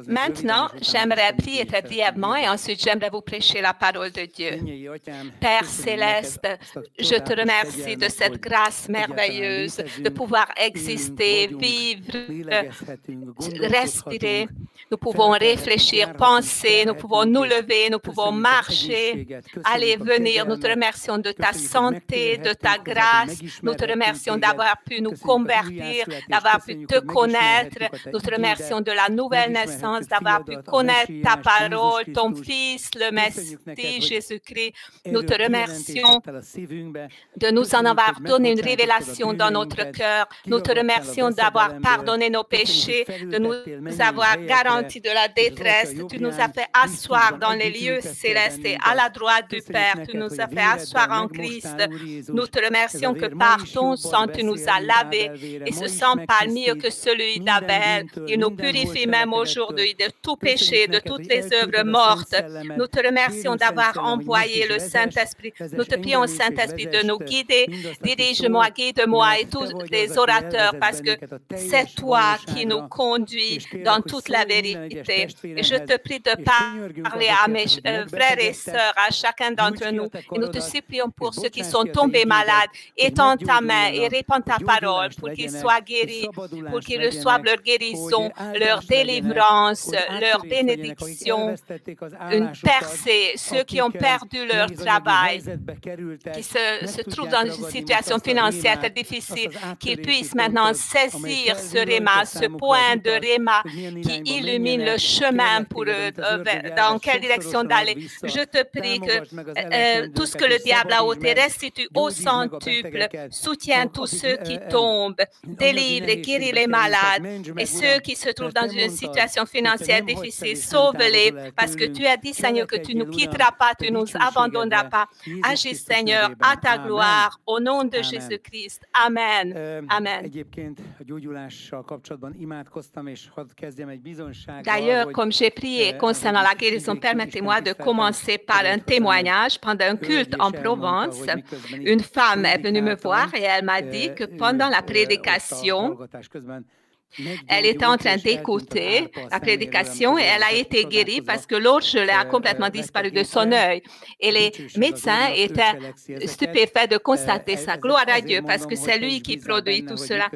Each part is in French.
Maintenant, j'aimerais prier très brièvement et ensuite j'aimerais vous prêcher la parole de Dieu. Père céleste, je te remercie de cette grâce merveilleuse de pouvoir exister, vivre, respirer. Nous pouvons réfléchir, penser, nous pouvons nous lever, nous pouvons marcher, aller, venir. Nous te remercions de ta santé, de ta grâce. Nous te remercions d'avoir pu nous convertir, d'avoir pu te connaître. Nous te remercions de la nouvelle naissance, d'avoir pu connaître ta parole, ton Fils, le Messie, Jésus-Christ. Nous te remercions de nous en avoir donné une révélation dans notre cœur. Nous te remercions d'avoir pardonné nos péchés, de nous avoir garanti de la détresse. Tu nous as fait asseoir dans les lieux célestes et à la droite du Père. Tu nous as fait asseoir en Christ. Nous te remercions que par ton sang, tu nous as lavés et ce sang parle mieux que celui d'Abel. Il nous purifie même aujourd'hui de tout péché, de toutes les œuvres mortes. Nous te remercions d'avoir envoyé le Saint-Esprit. Nous te prions, Saint-Esprit, de nous guider. Dirige-moi, guide-moi et tous les orateurs parce que c'est toi qui nous conduis dans toute la vérité. Et je te prie de parler à mes frères et sœurs, à chacun d'entre nous. Et nous te supplions pour ceux qui sont tombés malades. Étends ta main et répands ta parole pour qu'ils soient guéris, pour qu'ils reçoivent leur guérison, leur délivrance, leur bénédiction, une percée. Ceux qui ont perdu leur travail, qui se trouvent dans une situation financière très difficile, qu'ils puissent maintenant saisir ce réma, ce point de réma qui illumine le chemin pour eux, dans quelle direction d'aller. Je te prie que tout ce que le diable a ôté restitue au centuple, soutiens tous ceux qui tombent, délivre et guéris les malades et ceux qui se trouvent dans une situation financière difficile, sauve-les parce que tu as dit, Seigneur, que tu ne nous quitteras pas, tu ne nous abandonneras pas. Agis, Seigneur, à ta gloire, au nom de Jésus-Christ. Amen. Amen. D'ailleurs, comme j'ai prié concernant la guérison, permettez-moi de commencer par un témoignage. Pendant un culte en Provence, une femme est venue me voir et elle m'a dit que pendant la prédication, elle était en train d'écouter la prédication et elle a été guérie parce que l'orgelet a complètement disparu de son œil. Et les médecins étaient stupéfaits de constater ça. Gloire à Dieu parce que c'est lui qui produit tout cela.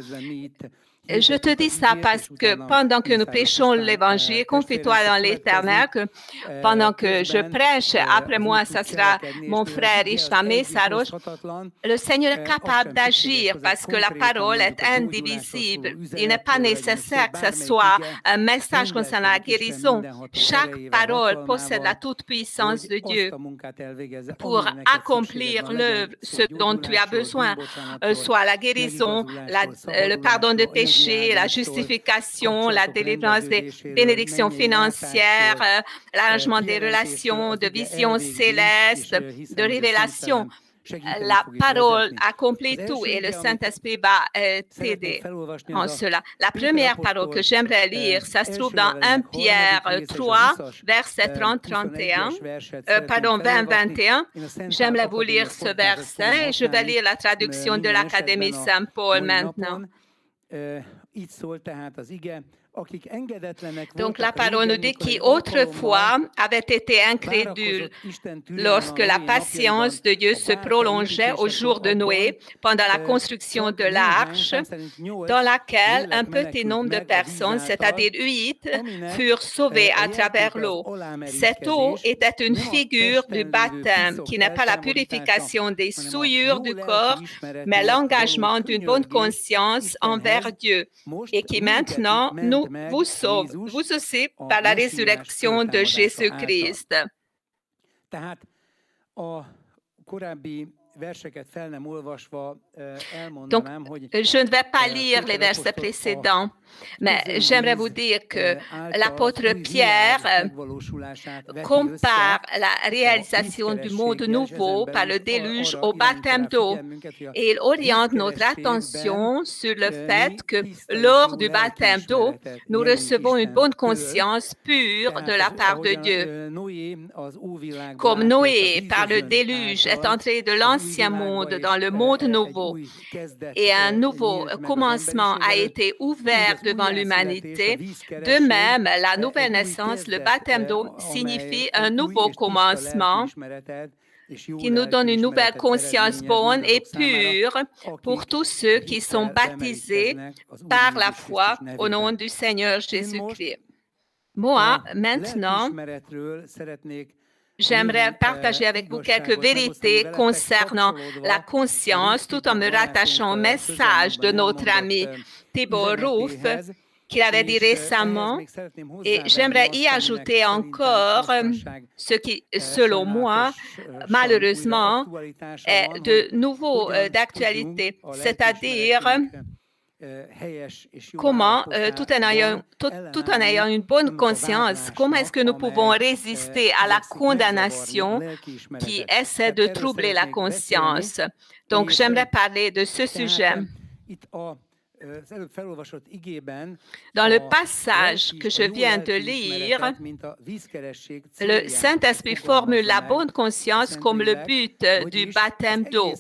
Je te dis ça parce que pendant que nous prêchons l'Évangile, confie-toi dans l'Éternel, que pendant que je prêche, après moi, ça sera mon frère Ishmael Saroche, le Seigneur est capable d'agir parce que la parole est indivisible. Il n'est pas nécessaire que ce soit un message concernant la guérison. Chaque parole possède la toute-puissance de Dieu pour accomplir l'œuvre, ce dont tu as besoin, soit la guérison, le pardon de péché, la justification, la délivrance des bénédictions financières, l'arrangement des relations, de visions célestes, de révélation. La parole accomplit tout et le Saint-Esprit va t'aider en cela. La première parole que j'aimerais lire, ça se trouve dans 1 Pierre 3, verset 30-31, pardon, 20-21. J'aimerais vous lire ce verset et je vais lire la traduction de l'Académie Saint-Paul maintenant. Donc la parole nous dit qui autrefois avait été incrédule lorsque la patience de Dieu se prolongeait au jour de Noé pendant la construction de l'arche dans laquelle un petit nombre de personnes, c'est-à-dire 8, furent sauvées à travers l'eau. Cette eau était une figure du baptême qui n'est pas la purification des souillures du corps mais l'engagement d'une bonne conscience envers Dieu et qui maintenant vous sauve, vous aussi, par la résurrection de Jésus-Christ. Donc, je ne vais pas lire les versets précédents, mais j'aimerais vous dire que l'apôtre Pierre compare la réalisation du monde nouveau par le déluge au baptême d'eau et il oriente notre attention sur le fait que lors du baptême d'eau, nous recevons une bonne conscience pure de la part de Dieu. Comme Noé, par le déluge, est entré de l'ancien l'ancien monde dans le monde nouveau et un nouveau commencement a été ouvert devant l'humanité, de même, la nouvelle naissance, le baptême d'eau, signifie un nouveau commencement qui nous donne une nouvelle conscience bonne et pure pour tous ceux qui sont baptisés par la foi au nom du Seigneur Jésus-Christ. Moi, maintenant, j'aimerais partager avec vous quelques vérités concernant la conscience tout en me rattachant au message de notre ami Tibor Ruf, qu'il avait dit récemment, et j'aimerais y ajouter encore ce qui, selon moi, malheureusement, est de nouveau d'actualité, c'est-à-dire comment, tout en ayant une bonne conscience, comment est-ce que nous pouvons résister à la condamnation qui essaie de troubler la conscience. Donc, j'aimerais parler de ce sujet. Dans le passage que je viens de lire, le Saint-Esprit formule la bonne conscience comme le but du baptême d'eau.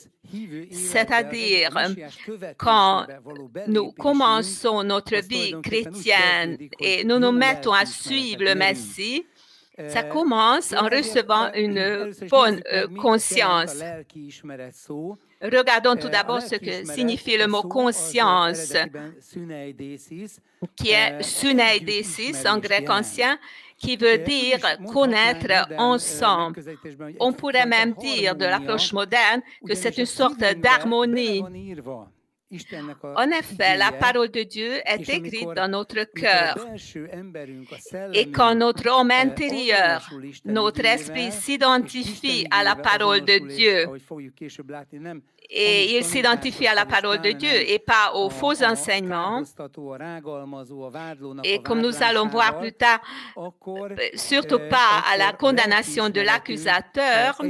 C'est-à-dire, quand nous commençons notre vie chrétienne et nous nous mettons à suivre le Messie, ça commence en recevant une bonne conscience. Regardons tout d'abord ce que signifie le mot conscience, qui est suneidesis en grec ancien, qui veut dire connaître ensemble. On pourrait même dire de l'approche moderne que c'est une sorte d'harmonie. En effet, la parole de Dieu est écrite dans notre cœur. Et quand notre homme intérieur, notre esprit s'identifie à la parole de Dieu, et il s'identifie à la parole de Dieu et pas aux faux enseignements, et comme nous allons voir plus tard, surtout pas à la condamnation de l'accusateur,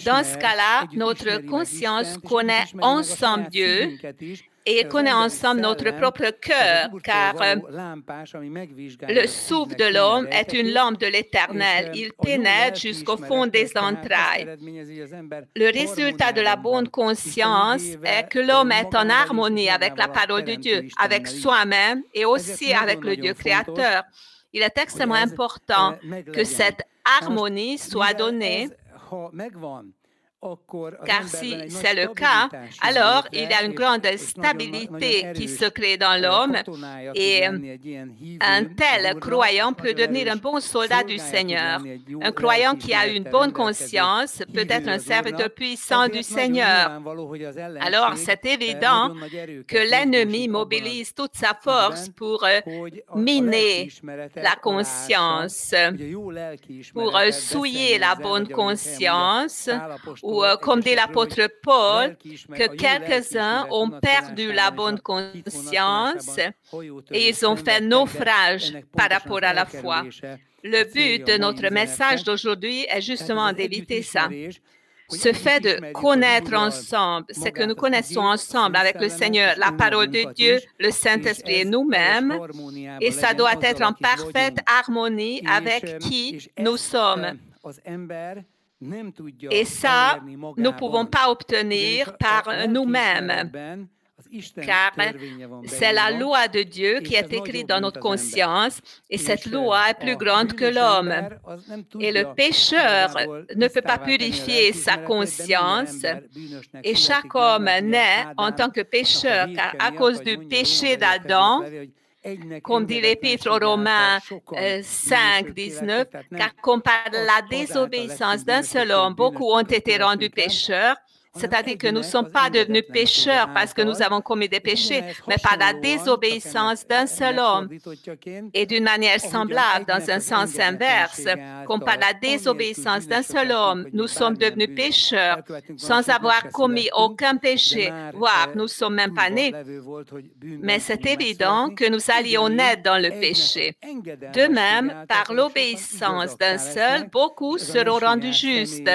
dans ce cas-là, notre conscience connaît ensemble Dieu et connaît ensemble notre propre cœur, car le souffle de l'homme est une lampe de l'Éternel. Il pénètre jusqu'au fond des entrailles. Le résultat de la bonne conscience est que l'homme est en harmonie avec la parole de Dieu, avec soi-même et aussi avec le Dieu créateur. Il est extrêmement important que cette harmonie soit donnée, car si c'est le cas, alors il y a une grande stabilité qui se crée dans l'homme et un tel croyant peut devenir un bon soldat du Seigneur. Un croyant qui a une bonne conscience peut être un serviteur puissant du Seigneur. Alors, c'est évident que l'ennemi mobilise toute sa force pour miner la conscience, pour souiller la bonne conscience, ou comme dit l'apôtre Paul, que quelques-uns ont perdu la bonne conscience et ils ont fait naufrage par rapport à la foi. Le but de notre message d'aujourd'hui est justement d'éviter ça. Ce fait de connaître ensemble, c'est que nous connaissons ensemble avec le Seigneur la parole de Dieu, le Saint-Esprit et nous-mêmes, et ça doit être en parfaite harmonie avec qui nous sommes. Et ça, nous ne pouvons pas obtenir par nous-mêmes, car c'est la loi de Dieu qui est écrite dans notre conscience, et cette loi est plus grande que l'homme. Et le pécheur ne peut pas purifier sa conscience, et chaque homme naît en tant que pécheur, car à cause du péché d'Adam, comme dit l'Épître aux Romains 5, 19, car comme par la désobéissance d'un seul homme, beaucoup ont été rendus pécheurs, c'est-à-dire que nous ne sommes pas devenus pécheurs parce que nous avons commis des péchés, mais par la désobéissance d'un seul homme. Et d'une manière semblable, dans un sens inverse, comme par la désobéissance d'un seul homme, nous sommes devenus pécheurs sans avoir commis aucun péché, voire nous ne sommes même pas nés. Mais c'est évident que nous allions naître dans le péché. De même, par l'obéissance d'un seul, beaucoup seront rendus justes.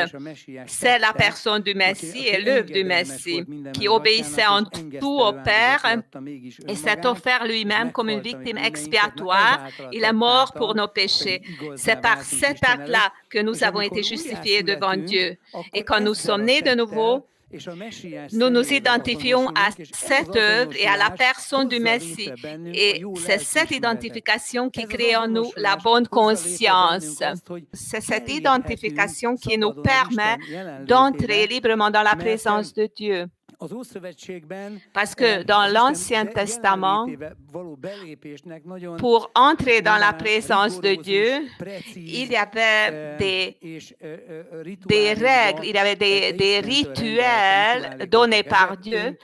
C'est la personne du Messie et l'œuvre du Messie, qui obéissait en tout au Père et s'est offert lui-même comme une victime expiatoire. Il est mort pour nos péchés. C'est par cet acte-là que nous avons été justifiés devant Dieu. Et quand nous sommes nés de nouveau, Nous nous identifions à cette œuvre et à la personne du Messie. Et c'est cette identification qui crée en nous la bonne conscience. C'est cette identification qui nous permet d'entrer librement dans la présence de Dieu. Parce que dans l'Ancien Testament, pour entrer dans la présence de Dieu, il y avait des règles, il y avait des rituels donnés par Dieu.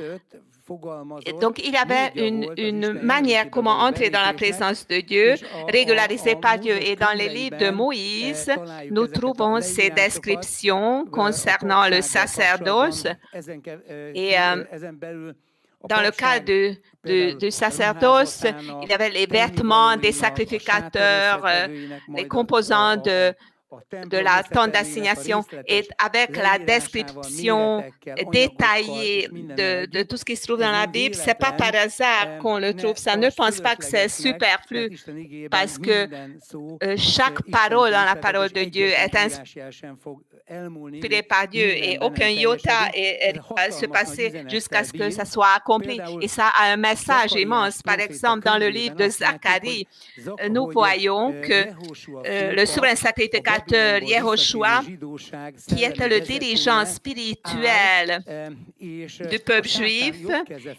Donc, il y avait une manière comment entrer dans la présence de Dieu, régularisée par Dieu. Et dans les livres de Moïse, nous trouvons ces descriptions concernant le sacerdoce. Et dans le cas du sacerdoce, il y avait les vêtements des sacrificateurs, les composants de la tente d'assignation, et avec la description détaillée de tout ce qui se trouve dans la Bible. Ce n'est pas par hasard qu'on le trouve. Ça ne pense pas que c'est superflu, parce que chaque parole dans la parole de Dieu est inspirée par Dieu et aucun iota va se passer jusqu'à ce que ça soit accompli. Et ça a un message immense. Par exemple, dans le livre de Zacharie, nous voyons que le souverain sacrificateur Yehoshua, qui était le dirigeant spirituel du peuple juif,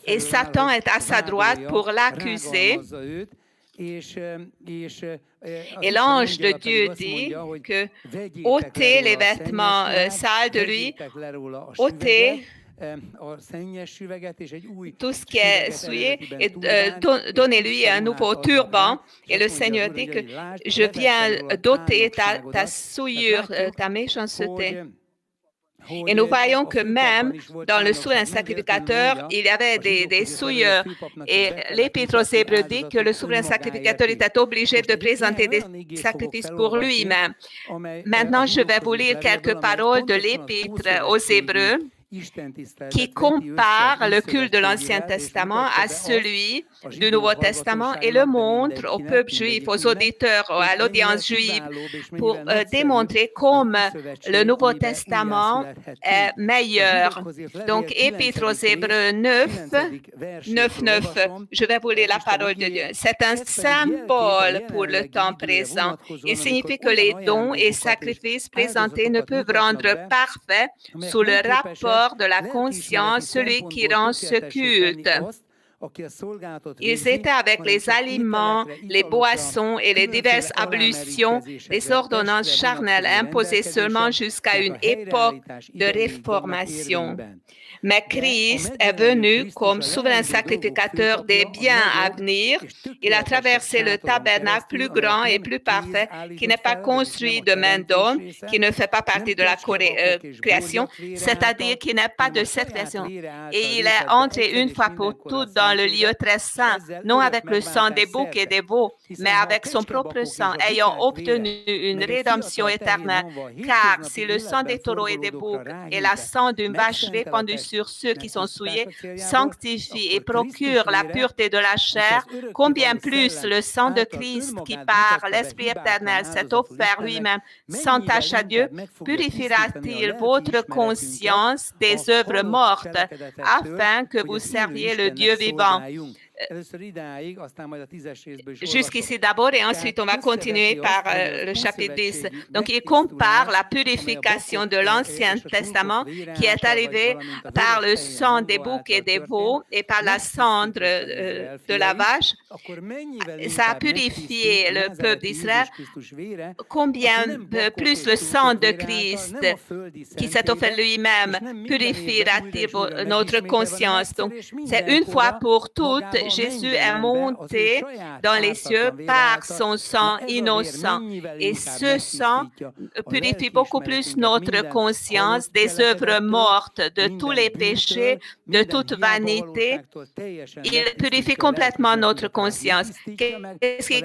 et Satan est à sa droite pour l'accuser. Et l'ange de Dieu dit que ôtez les vêtements sales de lui, ôtez tout ce qui est souillé et donnez-lui un nouveau turban. Et le Seigneur dit que je viens d'ôter ta souillure, ta méchanceté. Et nous voyons que même dans le souverain sacrificateur, il y avait des souilleurs. Et l'Épître aux Hébreux dit que le souverain sacrificateur était obligé de présenter des sacrifices pour lui-même. Maintenant, je vais vous lire quelques paroles de l'Épître aux Hébreux qui compare le culte de l'Ancien Testament à celui du Nouveau Testament et le montre au peuple juif, aux auditeurs, à l'audience juive, pour démontrer comme le Nouveau Testament est meilleur. Donc, Épître aux Hébreux 9, 9. Je vais vous lire la parole de Dieu. C'est un symbole pour le temps présent. Il signifie que les dons et sacrifices présentés ne peuvent rendre parfait sous le rapport de la conscience celui qui rend ce culte. Ils étaient avec les aliments, les boissons et les diverses ablutions, les ordonnances charnelles imposées seulement jusqu'à une époque de réformation. Mais Christ est venu comme souverain sacrificateur des biens à venir. Il a traversé le tabernacle plus grand et plus parfait, qui n'est pas construit de main d'homme, qui ne fait pas partie de la création, c'est-à-dire qui n'est pas de cette création. Et il est entré une fois pour toutes dans le lieu très saint, non avec le sang des boucs et des veaux, mais avec son propre sang, ayant obtenu une rédemption éternelle. Car si le sang des taureaux et des boucs et la sang d'une vache répandue sur ceux qui sont souillés sanctifie et procure la pureté de la chair, combien plus le sang de Christ qui par l'Esprit éternel s'est offert lui-même sans tache à Dieu, purifiera-t-il votre conscience des œuvres mortes afin que vous serviez le Dieu vivant. Jusqu'ici d'abord et ensuite on va continuer par le chapitre 10. Donc il compare la purification de l'Ancien Testament qui est arrivée par le sang des boucs et des veaux et par la cendre de la vache. Ça a purifié le peuple d'Israël. Combien plus le sang de Christ qui s'est offert lui-même purifiera-t-il notre conscience. Donc c'est une fois pour toutes, Jésus est monté dans les cieux par son sang innocent. Et ce sang purifie beaucoup plus notre conscience des œuvres mortes, de tous les péchés, de toute vanité. Il purifie complètement notre conscience. Qu'est-ce qui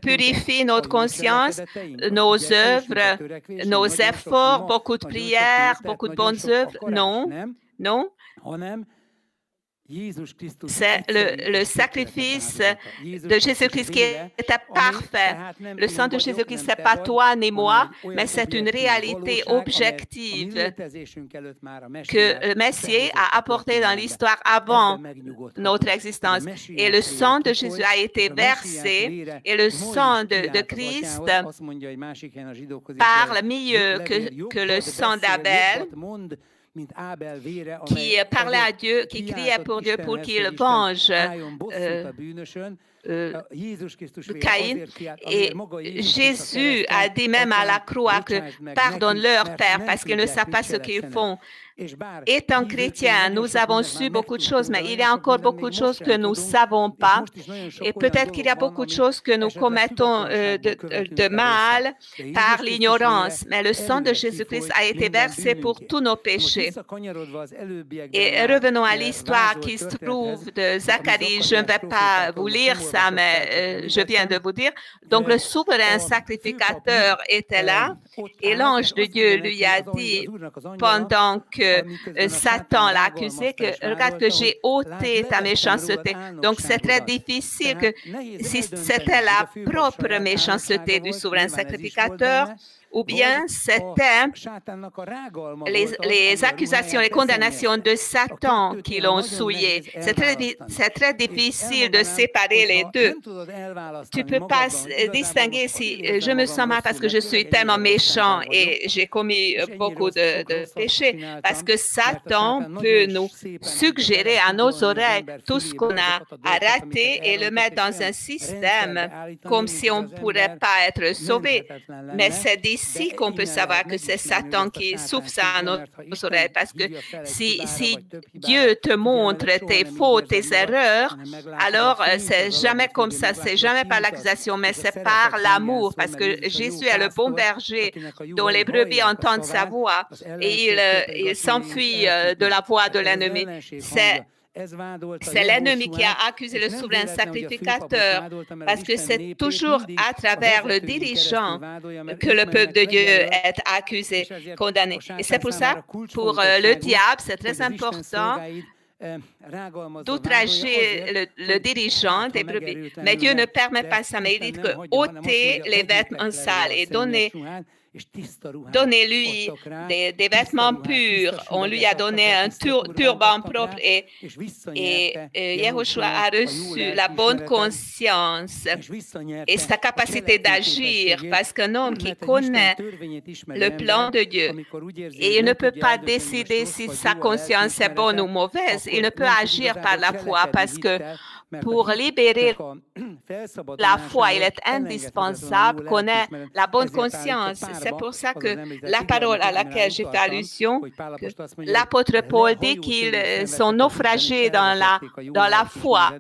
purifie notre conscience? Nos œuvres, nos efforts, beaucoup de prières, beaucoup de bonnes œuvres? Non, non. C'est le sacrifice de Jésus-Christ qui était parfait. Le sang de Jésus-Christ, ce n'est pas toi ni moi, mais c'est une réalité objective que le Messie a apportée dans l'histoire avant notre existence. Et le sang de Jésus a été versé et le sang de Christ parle mieux que le sang d'Abel, qui parlait à Dieu, qui criait pour Dieu pour qu'il venge Caïn. Et Jésus a dit même à la croix que pardonne-leur, Père, parce qu'ils ne savent pas ce qu'ils font. Étant chrétiens, nous avons su beaucoup de choses, mais il y a encore beaucoup de choses que nous ne savons pas. Et peut-être qu'il y a beaucoup de choses que nous commettons de mal par l'ignorance. Mais le sang de Jésus-Christ a été versé pour tous nos péchés. Et revenons à l'histoire qui se trouve de Zacharie. Je ne vais pas vous lire ça, mais je viens de vous dire. Donc, le souverain sacrificateur était là et l'ange de Dieu lui a dit, pendant que Satan l'a accusé, que regarde que j'ai ôté ta méchanceté. Donc, c'est très difficile que si c'était la propre méchanceté du souverain sacrificateur, ou bien c'était les accusations, les condamnations de Satan qui l'ont souillé. C'est très difficile de séparer les deux. Tu ne peux pas distinguer si je me sens mal parce que je suis tellement méchant et j'ai commis beaucoup de péchés, parce que Satan peut nous suggérer à nos oreilles tout ce qu'on a raté et le mettre dans un système comme si on ne pourrait pas être sauvé. Mais c'est ici qu'on peut savoir que c'est Satan qui souffle ça à nos oreilles, parce que si Dieu te montre tes fautes, tes erreurs, alors c'est jamais comme ça, c'est jamais par l'accusation, mais c'est par l'amour, parce que Jésus est le bon berger dont les brebis entendent sa voix et il s'enfuit de la voix de l'ennemi. C'est l'ennemi qui a accusé le souverain sacrificateur, parce que c'est toujours à travers le dirigeant que le peuple de Dieu est accusé, condamné. Et c'est pour ça, pour le diable, c'est très important d'outrager le dirigeant des brebis. Mais Dieu ne permet pas ça, mais il dit que ôtez les vêtements sales et donnez-lui des vêtements purs. On lui a donné un turban propre et Yahushua a reçu la bonne conscience et sa capacité d'agir, parce qu'un homme qui connaît le plan de Dieu, et il ne peut pas décider si sa conscience est bonne ou mauvaise, il ne peut agir par la foi, parce que pour libérer la foi, il est indispensable qu'on ait la bonne conscience. C'est pour ça que la parole à laquelle j'ai fait allusion, l'apôtre Paul dit qu'ils sont naufragés dans la foi.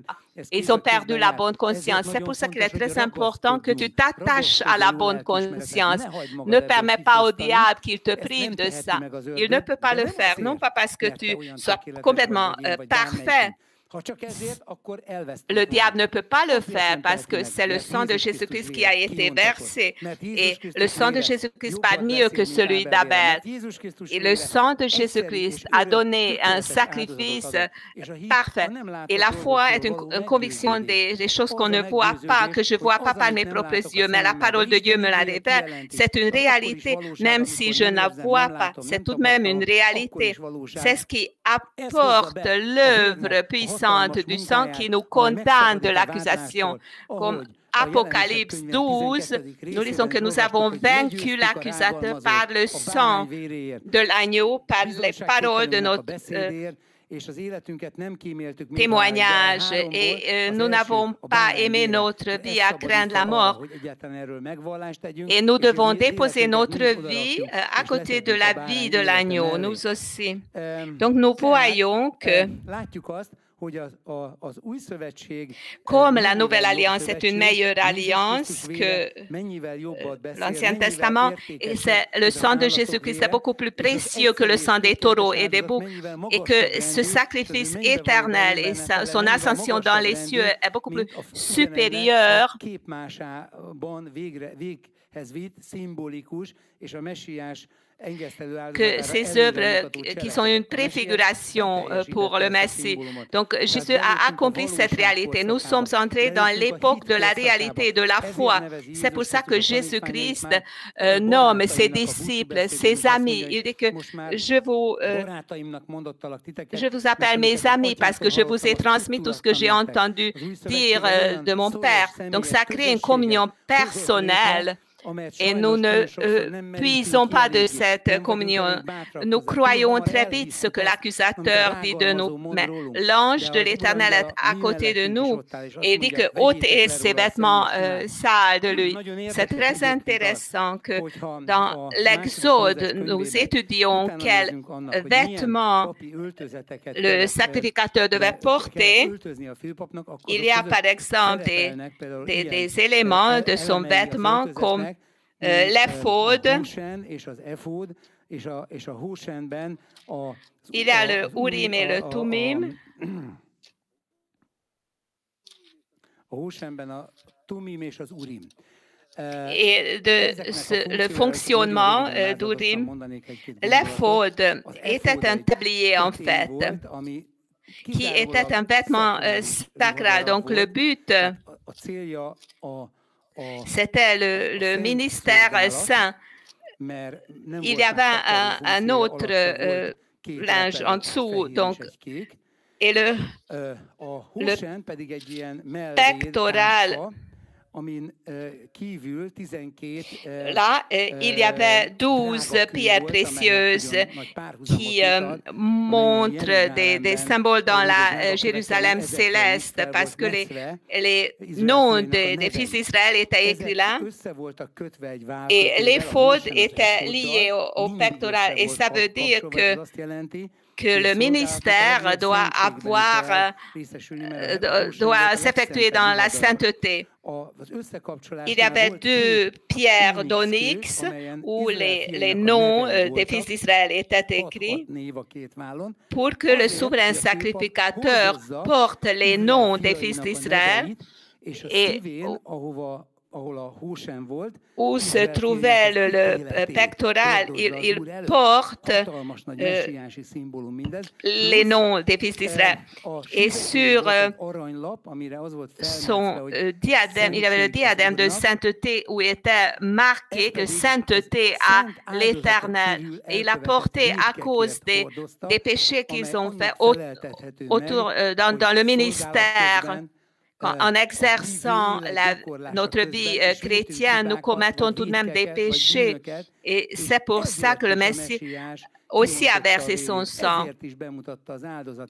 Ils ont perdu la bonne conscience. C'est pour ça qu'il est très important que tu t'attaches à la bonne conscience. Ne permets pas au diable qu'il te prive de ça. Il ne peut pas le faire, non pas parce que tu sois complètement parfait. Le diable ne peut pas le faire parce que c'est le sang de Jésus-Christ qui a été versé. Et le sang de Jésus-Christ parle mieux que celui d'Abel. Et le sang de Jésus-Christ a donné un sacrifice parfait. Et la foi est une conviction des choses qu'on ne voit pas, que je ne vois pas par mes propres yeux, mais la parole de Dieu me la révèle. C'est une réalité, même si je ne la vois pas. C'est tout de même une réalité. C'est ce qui apporte l'œuvre puissante du sang qui nous condamne de l'accusation. Comme Apocalypse 12, nous disons que nous avons vaincu l'accusateur par le sang de l'agneau, par les paroles de notre témoignage, et nous n'avons pas aimé notre vie à craindre la mort. Et nous devons déposer notre vie à côté de la vie de l'agneau, nous aussi. Donc nous voyons que comme la Nouvelle Alliance est une meilleure alliance que l'Ancien Testament, et le sang de Jésus-Christ est beaucoup plus précieux que le sang des taureaux et des boucs, et que ce sacrifice éternel et son ascension dans les cieux est beaucoup plus supérieur que ces œuvres qui sont une préfiguration pour le Messie. Donc, Jésus a accompli cette réalité. Nous sommes entrés dans l'époque de la réalité et de la foi. C'est pour ça que Jésus-Christ nomme ses disciples, ses amis. Il dit que je vous appelle mes amis parce que je vous ai transmis tout ce que j'ai entendu dire de mon Père. Donc, ça crée une communion personnelle. Et nous ne puisons pas de cette communion. Nous croyons très vite ce que l'accusateur dit de nous. Mais l'ange de l'Éternel est à côté de nous et dit que ôtez ses vêtements sales de lui. C'est très intéressant que dans l'Exode, nous étudions quels vêtements le sacrificateur devait porter. Il y a par exemple des éléments de son vêtement comme l'éphod. Il y a le Urim et le Tumim. Et le fonctionnement d'Urim, l'éphod était un tablier en fait, qui était un vêtement sacral. Donc le but, c'était le ministère saint. Il y avait un autre linge en dessous, donc, et le pectoral. Là, il y avait 12 pierres précieuses qui montrent des symboles dans la Jérusalem céleste, parce que les noms des fils d'Israël étaient écrits là, et l'éphod était lié au pectoral, et ça veut dire que le ministère doit s'effectuer dans la sainteté. Il y avait 2 pierres d'onyx où les noms des fils d'Israël étaient écrits pour que le souverain sacrificateur porte les noms des fils d'Israël et où se trouvait le pectoral, il porte les noms des fils d'Israël. Et sur son diadème, il y avait le diadème de sainteté où était marqué que sainteté à l'Éternel. Et il a porté à cause des péchés qu'ils ont fait autour dans le ministère. En exerçant notre vie chrétienne, nous commettons tout de même des péchés. Et c'est pour ça que le Messie aussi a versé son sang.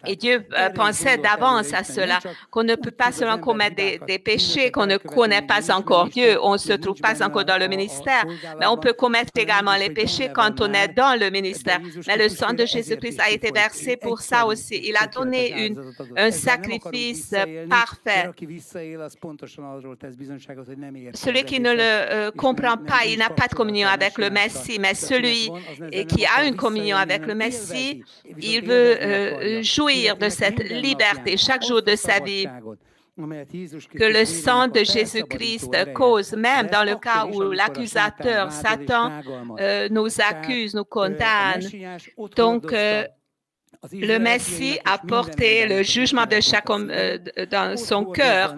Et Dieu pensait d'avance à cela, qu'on ne peut pas seulement commettre des péchés, qu'on ne connaît pas encore Dieu, on ne se trouve pas encore dans le ministère, mais on peut commettre également les péchés quand on est dans le ministère. Mais le sang de Jésus-Christ a été versé pour ça aussi. Il a donné un sacrifice parfait. Celui qui ne le comprend pas, il n'a pas de communion avec le Messie, mais celui qui a une communion avec le Messie, il veut jouir de cette liberté chaque jour de sa vie que le sang de Jésus-Christ cause, même dans le cas où l'accusateur, Satan, nous accuse, nous condamne. Donc, le Messie a porté le jugement de chaque homme dans son cœur.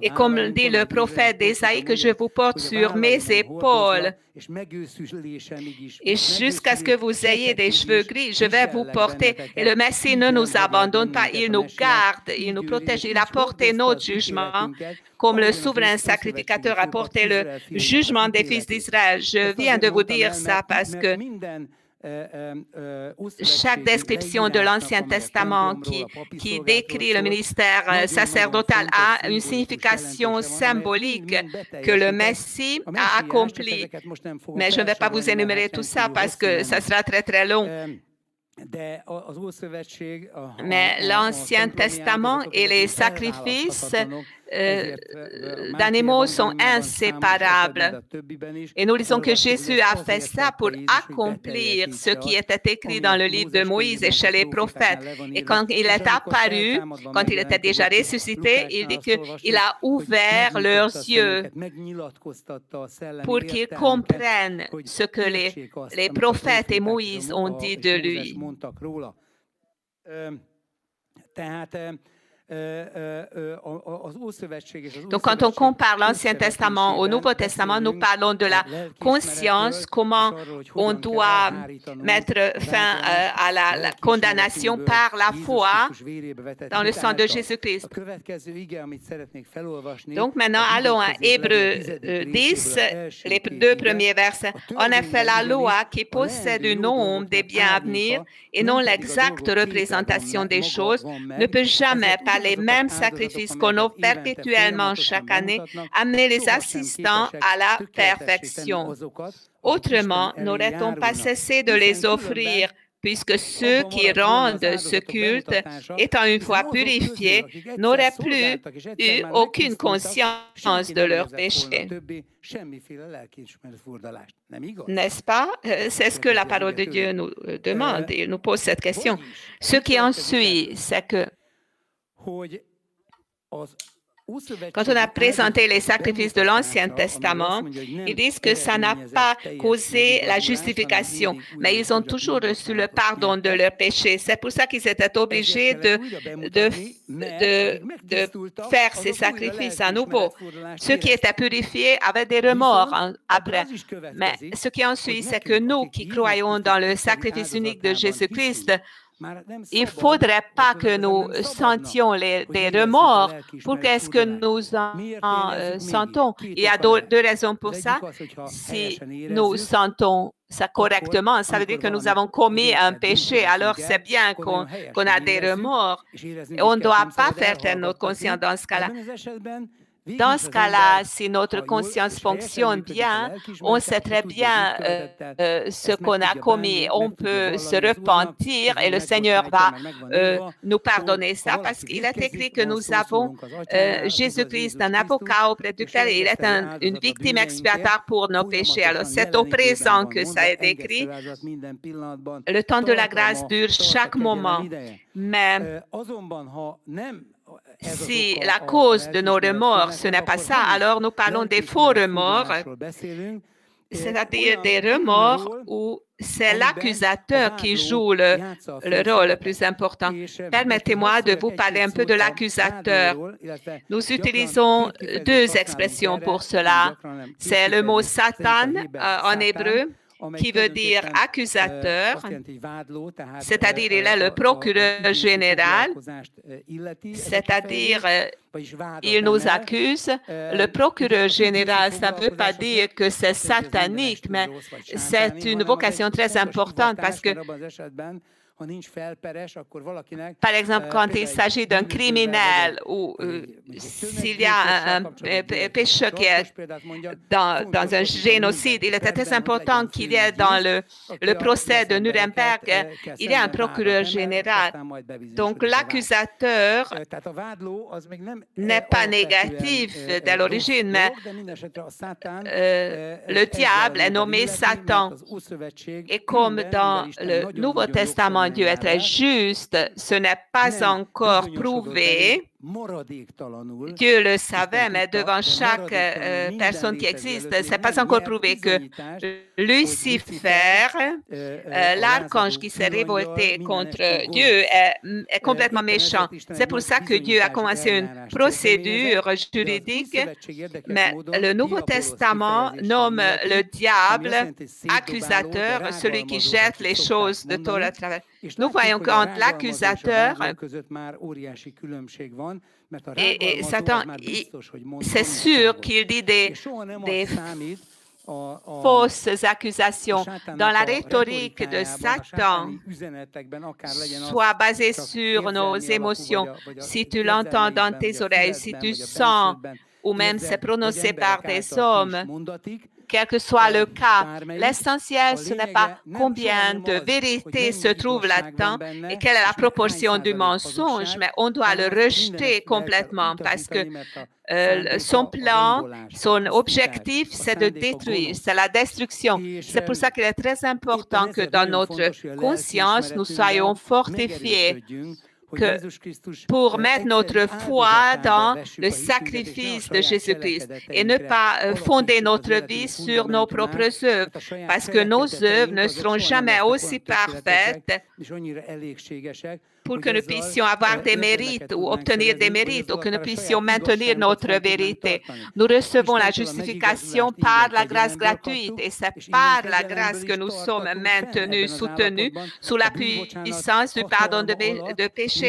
Et comme dit le prophète Ésaïe, que je vous porte sur mes épaules. Et jusqu'à ce que vous ayez des cheveux gris, je vais vous porter. Et le Messie ne nous abandonne pas, il nous garde, il nous protège. Il a porté notre jugement, comme le souverain sacrificateur a porté le jugement des fils d'Israël. Je viens de vous dire ça parce que chaque description de l'Ancien Testament qui décrit le ministère sacerdotal a une signification symbolique que le Messie a accompli. Mais je ne vais pas vous énumérer tout ça parce que ça sera très très long. Mais l'Ancien Testament et les sacrifices d'animaux sont inséparables. Et nous disons que Jésus a fait ça pour accomplir ce qui était écrit dans le livre de Moïse et chez les prophètes. Et quand il est apparu, quand il était déjà ressuscité, il dit qu'il a ouvert leurs yeux pour qu'ils comprennent ce que les prophètes et Moïse ont dit de lui. Donc, quand on compare l'Ancien Testament au Nouveau Testament, nous parlons de la conscience, comment on doit mettre fin à la condamnation par la foi dans le sang de Jésus-Christ. Donc, maintenant, allons à Hébreux 10, les 2 premiers versets. En effet, la loi qui possède une ombre des biens à venir et non l'exacte représentation des choses ne peut jamais, par les mêmes sacrifices qu'on offre perpétuellement chaque année, amener les assistants à la perfection. Autrement, n'aurait-on pas cessé de les offrir, puisque ceux qui rendent ce culte, étant une fois purifiés, n'auraient plus eu aucune conscience de leurs péchés. N'est-ce pas? C'est ce que la parole de Dieu nous demande et nous pose cette question. Ce qui en suit, c'est que quand on a présenté les sacrifices de l'Ancien Testament, ils disent que ça n'a pas causé la justification, mais ils ont toujours reçu le pardon de leurs péchés. C'est pour ça qu'ils étaient obligés de faire ces sacrifices à nouveau. Ceux qui étaient purifiés avaient des remords après. Mais ce qui en suit, c'est que nous qui croyons dans le sacrifice unique de Jésus-Christ, il ne faudrait pas que nous sentions des remords. Pourquoi est-ce que nous en sentons? Il y a 2 raisons pour ça. Si nous sentons ça correctement, ça veut dire que nous avons commis un péché. Alors, c'est bien qu'on a des remords. Et on ne doit pas faire taire notre conscience dans ce cas-là. Dans ce cas-là, si notre conscience fonctionne bien, on sait très bien ce qu'on a commis. On peut se repentir et le Seigneur va nous pardonner ça parce qu'il est écrit que nous avons Jésus-Christ, un avocat auprès du Père, et il est une victime expiatoire pour nos péchés. Alors, c'est au présent que ça est écrit. Le temps de la grâce dure chaque moment, mais si la cause de nos remords, ce n'est pas ça, alors nous parlons des faux remords, c'est-à-dire des remords où c'est l'accusateur qui joue le rôle le plus important. Permettez-moi de vous parler un peu de l'accusateur. Nous utilisons 2 expressions pour cela. C'est le mot Satan en hébreu, qui veut dire accusateur, c'est-à-dire il est le procureur général, c'est-à-dire il nous accuse. Le procureur général, ça ne veut pas dire que c'est satanique, mais c'est une vocation très importante parce que par exemple, quand il s'agit d'un criminel ou s'il y a un péché qui est dans un génocide, il était très important qu'il y ait dans le procès de Nuremberg, il y a un procureur général. Donc, l'accusateur n'est pas négatif dès l'origine, mais le diable est nommé Satan. Et comme dans le Nouveau Testament, Dieu est très juste, ce n'est pas encore prouvé. Dieu le savait, mais devant chaque personne qui existe, ce n'est pas encore prouvé que Lucifer, l'archange qui s'est révolté contre Dieu, est complètement méchant. C'est pour ça que Dieu a commencé une procédure juridique, mais le Nouveau Testament nomme le diable accusateur, celui qui jette les choses de tort à travers. Nous voyons qu'entre l'accusateur et Satan, c'est sûr qu'il dit des fausses accusations. Dans la rhétorique de Satan, soit basée sur nos émotions. Si tu l'entends dans tes oreilles, si tu sens, ou même c'est prononcé par des hommes, quel que soit le cas, l'essentiel, ce n'est pas combien de vérité se trouve là-dedans et quelle est la proportion du mensonge, mais on doit le rejeter complètement parce que son plan, son objectif, c'est de détruire, c'est la destruction. C'est pour ça qu'il est très important que dans notre conscience, nous soyons fortifiés pour mettre notre foi dans le sacrifice de Jésus-Christ et ne pas fonder notre vie sur nos propres œuvres, parce que nos œuvres ne seront jamais aussi parfaites pour que nous puissions avoir des mérites ou obtenir des mérites ou que nous puissions maintenir notre vérité. Nous recevons la justification par la grâce gratuite et c'est par la grâce que nous sommes maintenus, soutenus sous la puissance du pardon de péché.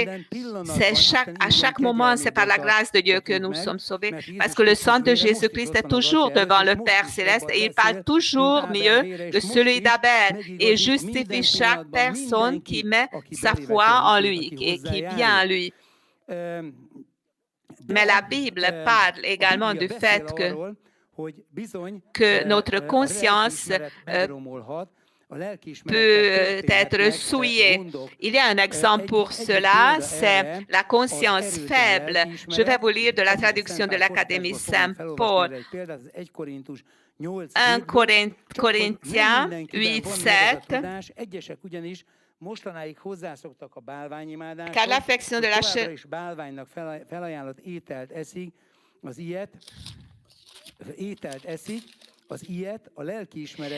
À chaque moment, c'est par la grâce de Dieu que nous sommes sauvés parce que le sang de Jésus-Christ est toujours devant le Père céleste et il parle toujours mieux que celui d'Abel et justifie chaque personne qui met sa foi en lui et qui vient à lui. Mais la Bible parle également du fait que notre conscience peut être souillée. Il y a un exemple pour cela, c'est la conscience faible. Je vais vous lire de la traduction de l'Académie Saint-Paul. 1 Corinthiens 8:7. Car l'affection de la chair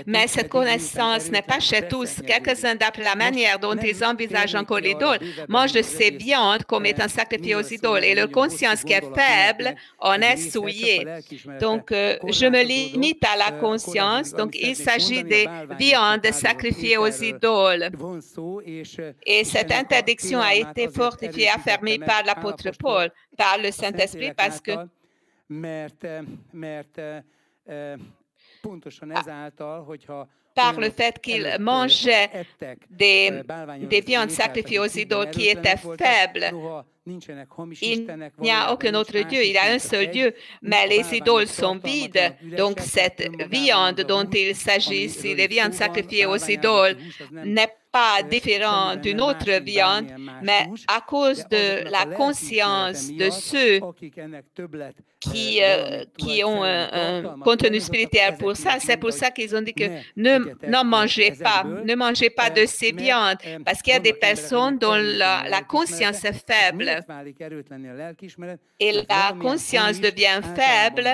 mais cette connaissance n'est pas chez tous. Quelques-uns, d'après la manière dont ils envisagent encore l'idole, mangent de ces viandes comme étant sacrifiées aux idoles. Et leur conscience qui est faible en est souillée. Donc, je me limite à la conscience. Donc, il s'agit des viandes sacrifiées aux idoles. Et cette interdiction a été fortifiée, affermie par l'apôtre Paul, par le Saint-Esprit, parce que par le fait qu'il mangeait des viandes sacrifiées aux idoles qui étaient faibles. Il n'y a aucun autre Dieu, il y a un seul Dieu, mais les idoles sont vides. Donc cette viande dont il s'agit ici, les viandes sacrifiées aux idoles, n'est pas différente d'une autre viande, mais à cause de la conscience de ceux qui ont un contenu spirituel pour ça, c'est pour ça qu'ils ont dit que n'en mangez pas, ne mangez pas de ces viandes, parce qu'il y a des personnes dont la conscience est faible. Et la conscience devient faible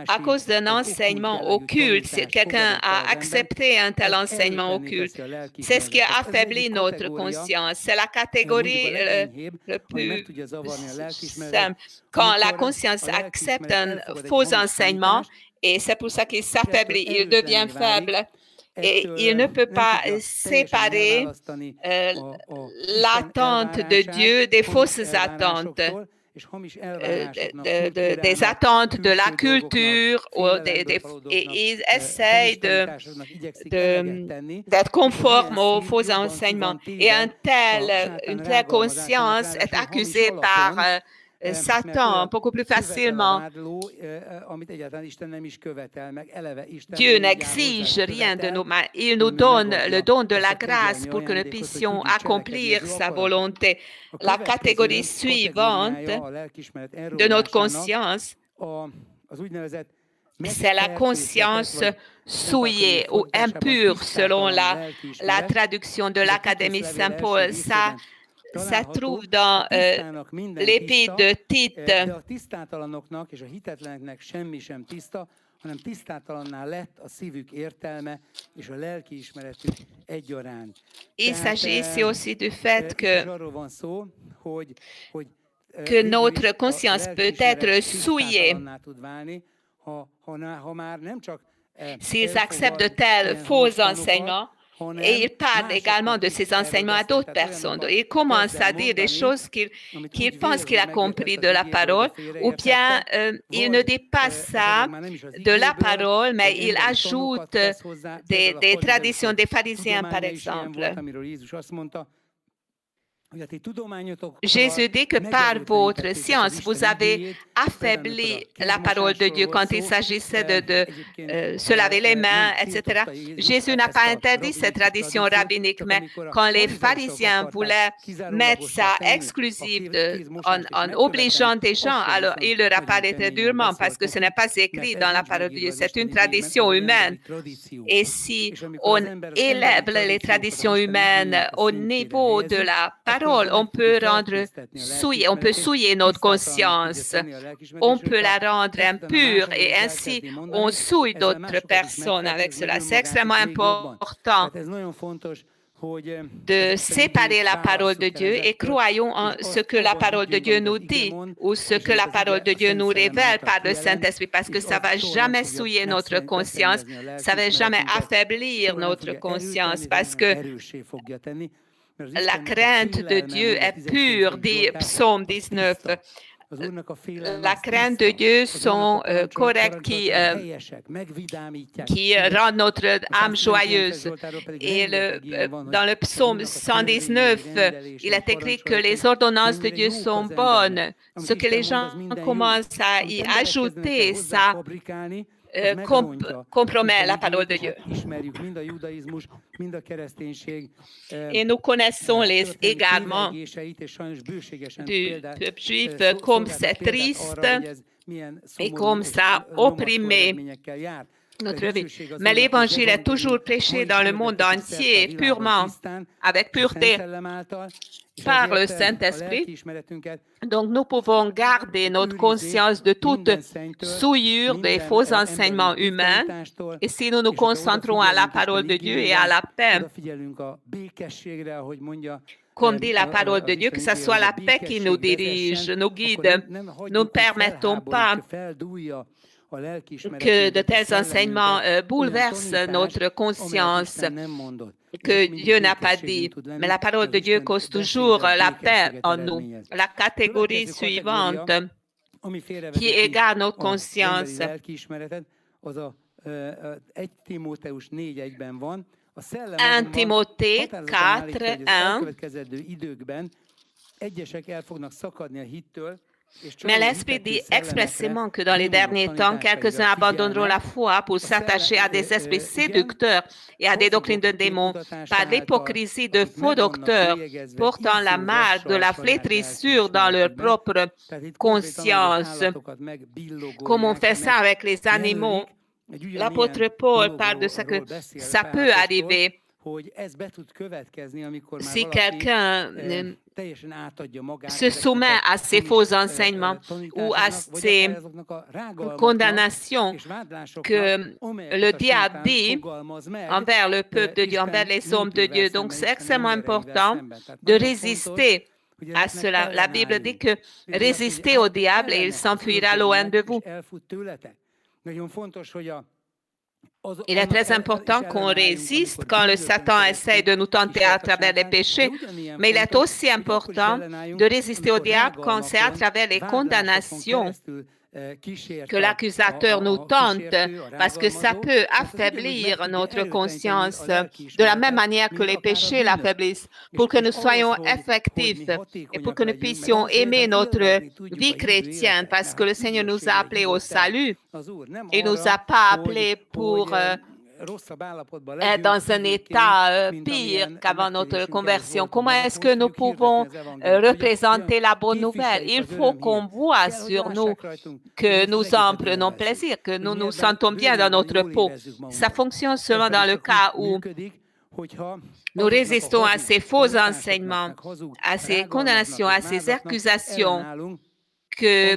à cause d'un enseignement occulte. Si quelqu'un a accepté un tel enseignement occulte, c'est ce qui a affaibli notre conscience. C'est la catégorie le plus simple. Quand la conscience accepte un faux enseignement, et c'est pour ça qu'il s'affaiblit, il devient faible. Et il ne peut pas séparer l'attente de Dieu des fausses attentes, des attentes de la culture, et ils essayent d'être conformes aux faux enseignements. Et une telle conscience est accusée par Satan beaucoup plus facilement. Dieu n'exige rien de nous, mais il nous donne le don de la grâce pour que nous puissions accomplir sa volonté. La catégorie suivante de notre conscience, c'est la conscience souillée ou impure selon la traduction de l'Académie Saint-Paul. Ça trouve dans l'épître de Tite. Il s'agit ici aussi du fait que notre conscience peut être souillée s'ils acceptent de tels faux enseignements. Et il parle également de ces enseignements à d'autres personnes. Il commence à dire des choses qu'il pense qu'il a compris de la parole, ou bien il ne dit pas ça de la parole, mais il ajoute des traditions des pharisiens, par exemple. Jésus dit que par votre science, vous avez affaibli la parole de Dieu quand il s'agissait de se laver les mains, etc. Jésus n'a pas interdit cette tradition rabbinique, mais quand les pharisiens voulaient mettre ça exclusif en obligeant des gens, alors il leur a parlé très durement parce que ce n'est pas écrit dans la parole de Dieu, c'est une tradition humaine. Et si on élève les traditions humaines au niveau de la parole, on peut souiller notre conscience, on peut la rendre impure et ainsi on souille d'autres personnes avec cela. C'est extrêmement important de séparer la parole de Dieu et croyons en ce que la parole de Dieu nous dit ou ce que la parole de Dieu nous révèle par le Saint-Esprit, parce que ça ne va jamais souiller notre conscience, ça ne va jamais affaiblir notre conscience, parce que la crainte de Dieu est pure, dit Psaume 19. La crainte de Dieu sont correctes qui rendent notre âme joyeuse. Et dans le psaume 119, il est écrit que les ordonnances de Dieu sont bonnes. Ce que les gens commencent à y ajouter, ça compromet la parole de Dieu. Et nous connaissons les égarements du peuple juif, comme c'est triste et comme ça opprimé notre vie. Mais l'Évangile est toujours prêché dans le monde entier, purement, avec pureté, par le Saint-Esprit. Donc, nous pouvons garder notre conscience de toute souillure des faux enseignements humains. Et si nous nous concentrons à la parole de Dieu et à la paix, comme dit la parole de Dieu, que ce soit la paix qui nous dirige, nous guide, nous ne permettons pas que de tels enseignements bouleversent notre conscience, que Dieu n'a pas dit. Mais la parole de Dieu cause toujours la paix en nous. La catégorie suivante qui égare notre conscience. 1 Timothée 4, 1. Mais l'Esprit dit expressément que dans les derniers temps, quelques-uns abandonneront la foi pour s'attacher à des esprits séducteurs et à des doctrines de démons, par l'hypocrisie de faux docteurs, portant la marque de la flétrissure dans leur propre conscience. Comme on fait ça avec les animaux, l'apôtre Paul parle de ça, que ça peut arriver. Si quelqu'un se soumet à ces faux enseignements ou à ces condamnations que le diable dit envers le peuple de Dieu, envers les hommes de Dieu. Donc, c'est extrêmement important de résister à cela. La Bible dit que résistez au diable et il s'enfuira loin de vous. Il est très important qu'on résiste quand le Satan essaie de nous tenter à travers les péchés, mais il est aussi important de résister au diable quand c'est à travers les condamnations que l'accusateur nous tente, parce que ça peut affaiblir notre conscience de la même manière que les péchés l'affaiblissent, pour que nous soyons effectifs et pour que nous puissions aimer notre vie chrétienne, parce que le Seigneur nous a appelés au salut. Il ne nous a pas appelés pour être dans un état pire qu'avant notre conversion. Comment est-ce que nous pouvons représenter la bonne nouvelle? Il faut qu'on voit sur nous que nous en prenons plaisir, que nous nous sentons bien dans notre peau. Ça fonctionne seulement dans le cas où nous résistons à ces faux enseignements, à ces condamnations, à ces accusations, que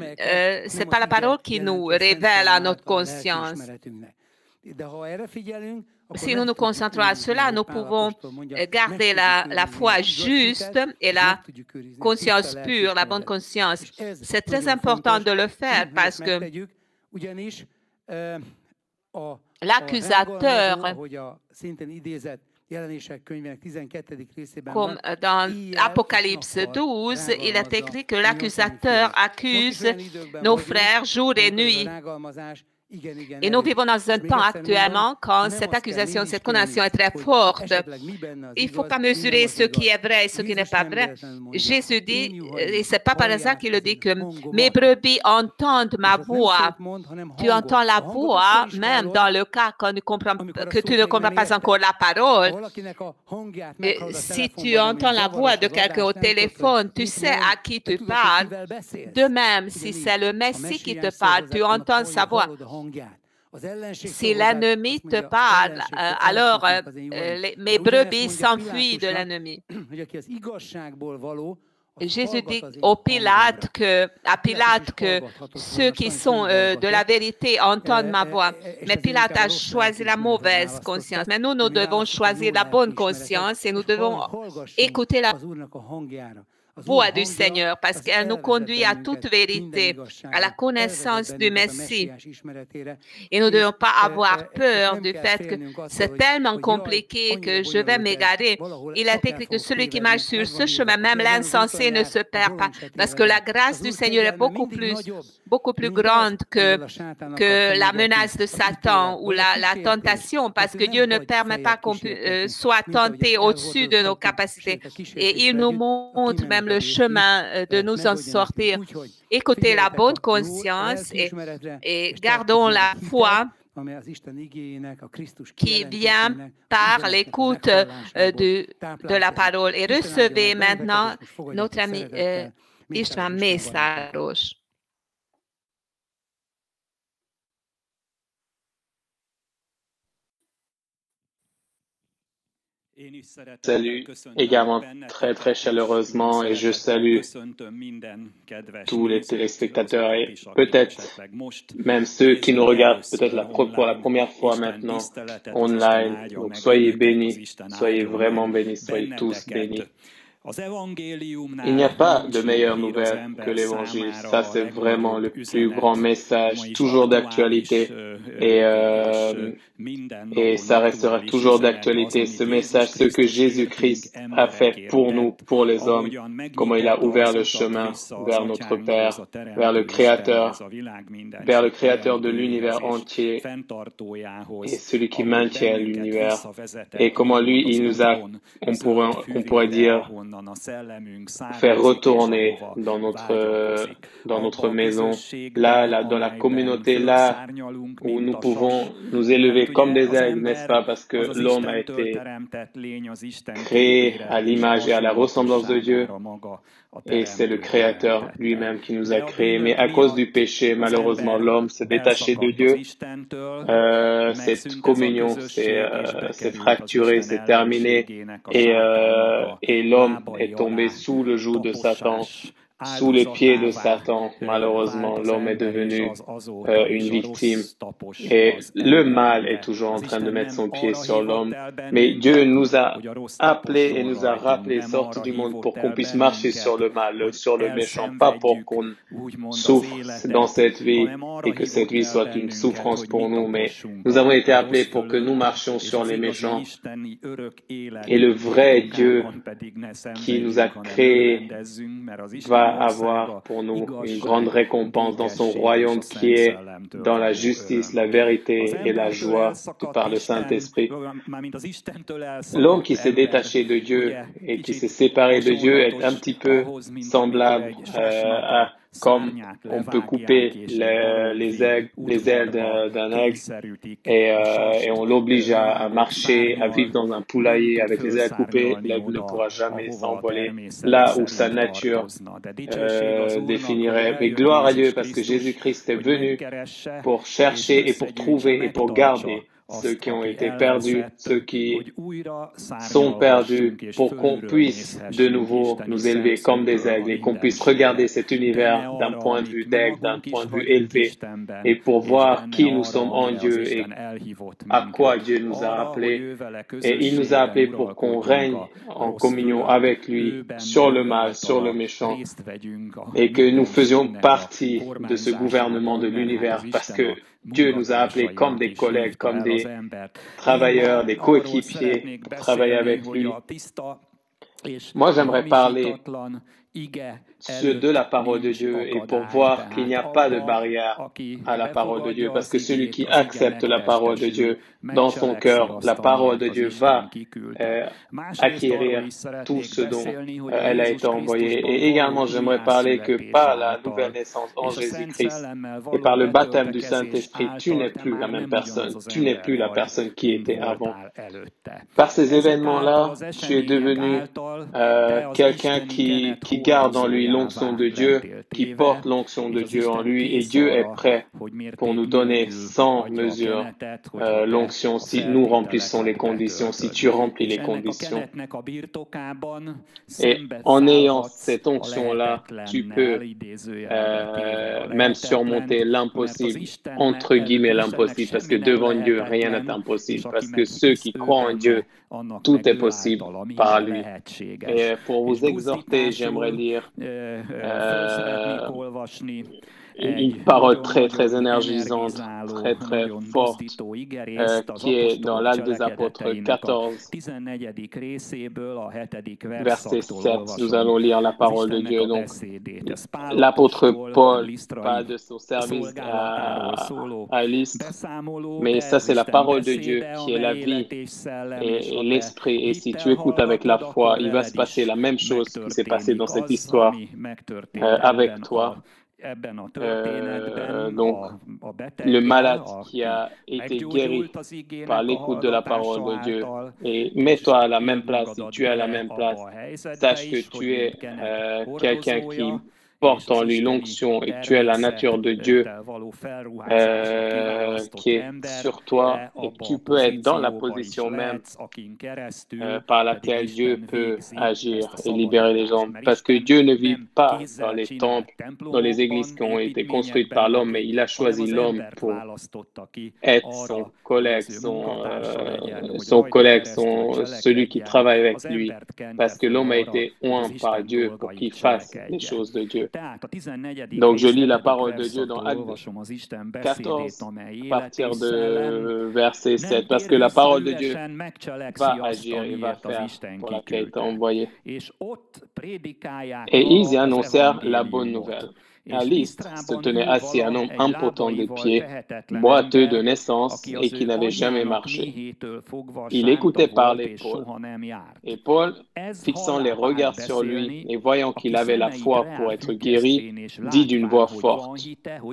ce n'est pas la parole qui nous révèle à notre conscience. Si nous nous concentrons à cela, nous pouvons garder la foi juste et la conscience pure, la bonne conscience. C'est très important de le faire parce que l'accusateur, comme dans Apocalypse 12, il est écrit que l'accusateur accuse nos frères jour et nuit. Et nous vivons dans un temps actuellement quand cette accusation, cette condamnation est très forte. Il ne faut pas mesurer ce qui est vrai et ce qui n'est pas vrai. Jésus dit, et ce n'est pas par hasard qu'il le dit, que mes brebis entendent ma voix. Tu entends la voix, même dans le cas que tu ne comprends pas encore la parole. Et si tu entends la voix de quelqu'un au téléphone, tu sais à qui tu parles. De même, si c'est le Messie qui te parle, tu entends sa voix. Si l'ennemi te parle, alors mes brebis s'enfuient de l'ennemi. Jésus dit à Pilate que ceux qui sont de la vérité entendent ma voix. Mais Pilate a choisi la mauvaise conscience. Mais nous devons choisir la bonne conscience et nous devons écouter la voix du Seigneur parce qu'elle nous conduit à toute vérité, à la connaissance du Messie. Et nous ne devons pas avoir peur du fait que c'est tellement compliqué que je vais m'égarer. Il est écrit que celui qui marche sur ce chemin, même l'insensé, ne se perd pas parce que la grâce du Seigneur est beaucoup plus grande que la menace de Satan ou la tentation parce que Dieu ne permet pas qu'on soit tenté au-dessus de nos capacités. Et il nous montre même le chemin de nous en sortir. Écoutez la bonne conscience et gardons la foi qui vient par l'écoute de la parole. Et recevez maintenant notre ami István Mészáros. Salue également très chaleureusement et je salue tous les téléspectateurs et peut-être même ceux qui nous regardent peut-être pour la première fois maintenant online. Donc soyez bénis, soyez vraiment bénis, soyez tous bénis. Il n'y a pas de meilleure nouvelle que l'Évangile. Ça, c'est vraiment le plus grand message, toujours d'actualité. Et ça restera toujours d'actualité. Ce message, ce que Jésus-Christ a fait pour nous, pour les hommes, comment il a ouvert le chemin vers notre Père, vers le Créateur de l'univers entier et celui qui maintient l'univers. Et comment lui, il nous a, on pourrait dire, faire retourner dans notre maison, là, dans la communauté, là où nous pouvons nous élever comme des aigles, n'est-ce pas? Parce que l'homme a été créé à l'image et à la ressemblance de Dieu. Et c'est le Créateur lui-même qui nous a créés. Mais à cause du péché, malheureusement, l'homme s'est détaché de Dieu. Cette communion s'est fracturée, s'est terminée. Et l'homme est tombé sous le joug de Satan, sous les pieds de Satan. Malheureusement, l'homme est devenu une victime. Et le mal est toujours en train de mettre son pied sur l'homme. Mais Dieu nous a appelés et nous a rappelés, sortis du monde pour qu'on puisse marcher sur le mal, sur le méchant, pas pour qu'on souffre dans cette vie et que cette vie soit une souffrance pour nous, mais nous avons été appelés pour que nous marchions sur les méchants. Et le vrai Dieu qui nous a créés va avoir pour nous une grande récompense dans son royaume qui est dans la justice, la vérité et la joie par le Saint-Esprit. L'homme qui s'est détaché de Dieu et qui s'est séparé de Dieu est un petit peu semblable à comme on peut couper les ailes d'un aigle et on l'oblige à marcher, à vivre dans un poulailler avec les ailes coupées, l'aigle ne pourra jamais s'envoler là où sa nature définirait. Mais gloire à Dieu parce que Jésus-Christ est venu pour chercher et pour trouver et pour garder ceux qui ont été perdus, ceux qui sont perdus, pour qu'on puisse de nouveau nous élever comme des aigles et qu'on puisse regarder cet univers d'un point de vue d'aigle, d'un point de vue élevé, et pour voir qui nous sommes en Dieu et à quoi Dieu nous a appelés. Et il nous a appelés pour qu'on règne en communion avec lui sur le mal, sur le méchant, et que nous faisions partie de ce gouvernement de l'univers parce que Dieu nous a appelés comme des collègues, comme des travailleurs, des coéquipiers pour travailler avec lui. Moi, j'aimerais parler de la parole de Dieu et pour voir qu'il n'y a pas de barrière à la parole de Dieu. Parce que celui qui accepte la parole de Dieu dans son cœur, la parole de Dieu va acquérir tout ce dont elle a été envoyée. Et également, j'aimerais parler que par la nouvelle naissance en Jésus-Christ et par le baptême du Saint-Esprit, tu n'es plus la même personne. Tu n'es plus la personne qui était avant. Par ces événements-là, tu es devenu quelqu'un qui garde en lui l'onction de Dieu, qui porte l'onction de Dieu en lui, et Dieu est prêt pour nous donner sans mesure l'onction si nous remplissons les conditions, si tu remplis les conditions. Et en ayant cette onction-là, tu peux même surmonter l'impossible, entre guillemets l'impossible, parce que devant Dieu, rien n'est impossible, parce que ceux qui croient en Dieu, tout est possible par lui. Et pour vous exhorter, j'aimerais lire une parole très, très énergisante, très, très forte, qui est dans l'Actes des Apôtres 14, verset 7. Nous allons lire la parole de Dieu. Donc, l'apôtre Paul parle de son service à Lystre, mais ça, c'est la parole de Dieu qui est la vie et l'esprit. Et si tu écoutes avec la foi, il va se passer la même chose qui s'est passé dans cette histoire avec toi. Donc, le malade qui a été guéri par l'écoute de la parole de Dieu, et mets-toi à la même place, si tu es à la même place, sache que tu es quelqu'un qui porte en lui l'onction et tu es la nature de Dieu qui est sur toi et tu peux être dans la position même par laquelle Dieu peut agir et libérer les gens. Parce que Dieu ne vit pas dans les temples, dans les églises qui ont été construites par l'homme, mais il a choisi l'homme pour être son collègue, celui qui travaille avec lui. Parce que l'homme a été oint par Dieu pour qu'il fasse les choses de Dieu. Donc, je lis la parole de Dieu dans Actes 14, à partir de verset 7, parce que la parole de Dieu va agir et va faire pour laquelle il t'a envoyé. Et ils y annoncèrent la bonne nouvelle. À Lystre se tenait assis un homme impotent des pieds, boiteux de naissance et qui n'avait jamais marché. Il écoutait parler Paul. Et Paul, fixant les regards sur lui et voyant qu'il avait la foi pour être guéri, dit d'une voix forte,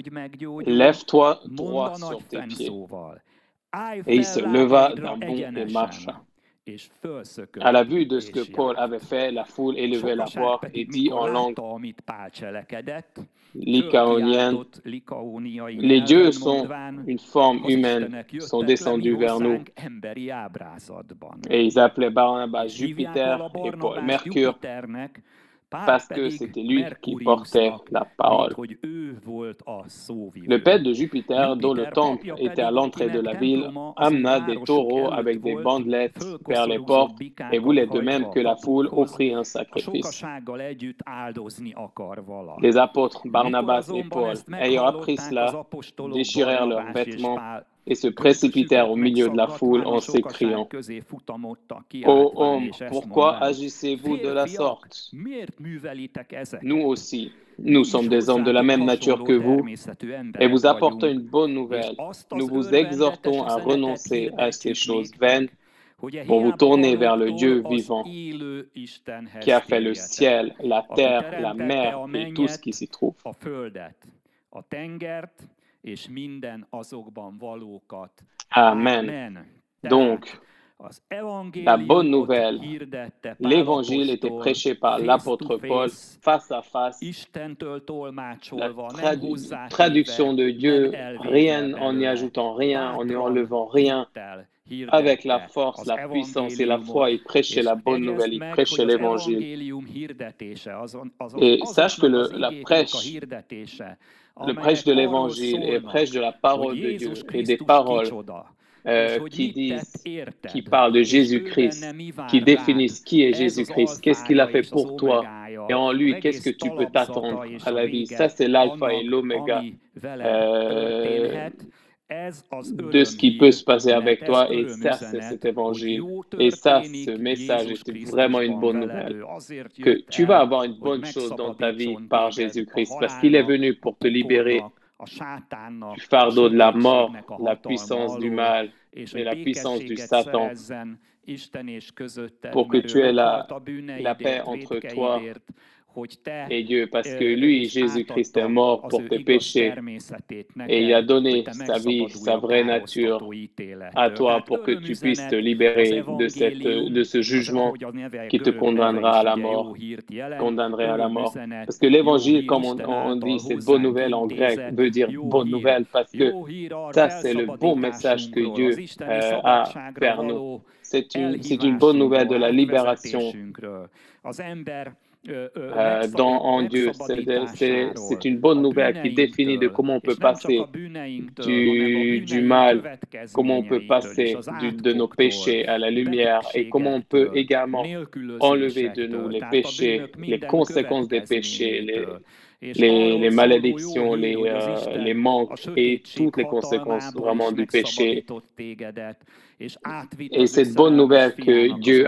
« Lève-toi droit sur tes pieds. » Et il se leva d'un bond et marcha. À la vue de ce que Paul avait fait, la foule élevait la voix et dit en langue lycaonienne, « Les dieux sont une forme humaine, sont descendus vers nous. » Et ils appelaient Barnabas Jupiter et Paul Mercure, parce que c'était lui qui portait la parole. Le père de Jupiter, dont le temple était à l'entrée de la ville, amena des taureaux avec des bandelettes vers les portes et voulait de même que la foule offrit un sacrifice. Les apôtres Barnabas et Paul, ayant appris cela, déchirèrent leurs vêtements et se précipitèrent au milieu de la foule en s'écriant, « Ô hommes, pourquoi agissez-vous de la sorte? Nous aussi, nous sommes des hommes de la même nature que vous, et vous apportons une bonne nouvelle. Nous vous exhortons à renoncer à ces choses vaines pour vous tourner vers le Dieu vivant, qui a fait le ciel, la terre, la mer et tout ce qui s'y trouve. » Amen. Donc, la bonne nouvelle, l'évangile était prêché par l'apôtre Paul face à face. La traduction de Dieu, rien en y ajoutant rien, en y enlevant rien, avec la force, la puissance et la foi, il prêchait la bonne nouvelle, il prêchait l'évangile. Et sache que le prêche de l'évangile et le prêche de la parole de Dieu et des paroles qui parlent de Jésus-Christ, qui définissent qui est Jésus-Christ, qu'est-ce qu'il a fait pour toi, et en lui, qu'est-ce que tu peux t'attendre à la vie. Ça, c'est l'alpha et l'oméga. de ce qui peut se passer avec toi, et ça, c'est cet évangile. Et ça, ce message est vraiment une bonne nouvelle. Que tu vas avoir une bonne chose dans ta vie par Jésus-Christ, parce qu'il est venu pour te libérer du fardeau de la mort, la puissance du mal et la puissance du Satan, pour que tu aies la paix entre toi et Dieu, parce que lui, Jésus-Christ, est mort pour tes péchés et il a donné sa vie, sa vraie nature à toi pour que tu puisses te libérer de ce jugement qui te condamnera à la mort. Condamnerait à la mort. Parce que l'évangile, comme on dit, cette bonne nouvelle en grec veut dire bonne nouvelle, parce que ça, c'est le bon message que Dieu a vers nous. C'est une bonne nouvelle de la libération en Dieu. C'est une bonne nouvelle qui définit de comment on peut passer du mal, comment on peut passer de nos péchés à la lumière et comment on peut également enlever de nous les péchés, les conséquences des péchés, les malédictions, les manques et toutes les conséquences vraiment du péché. Et cette bonne nouvelle que Dieu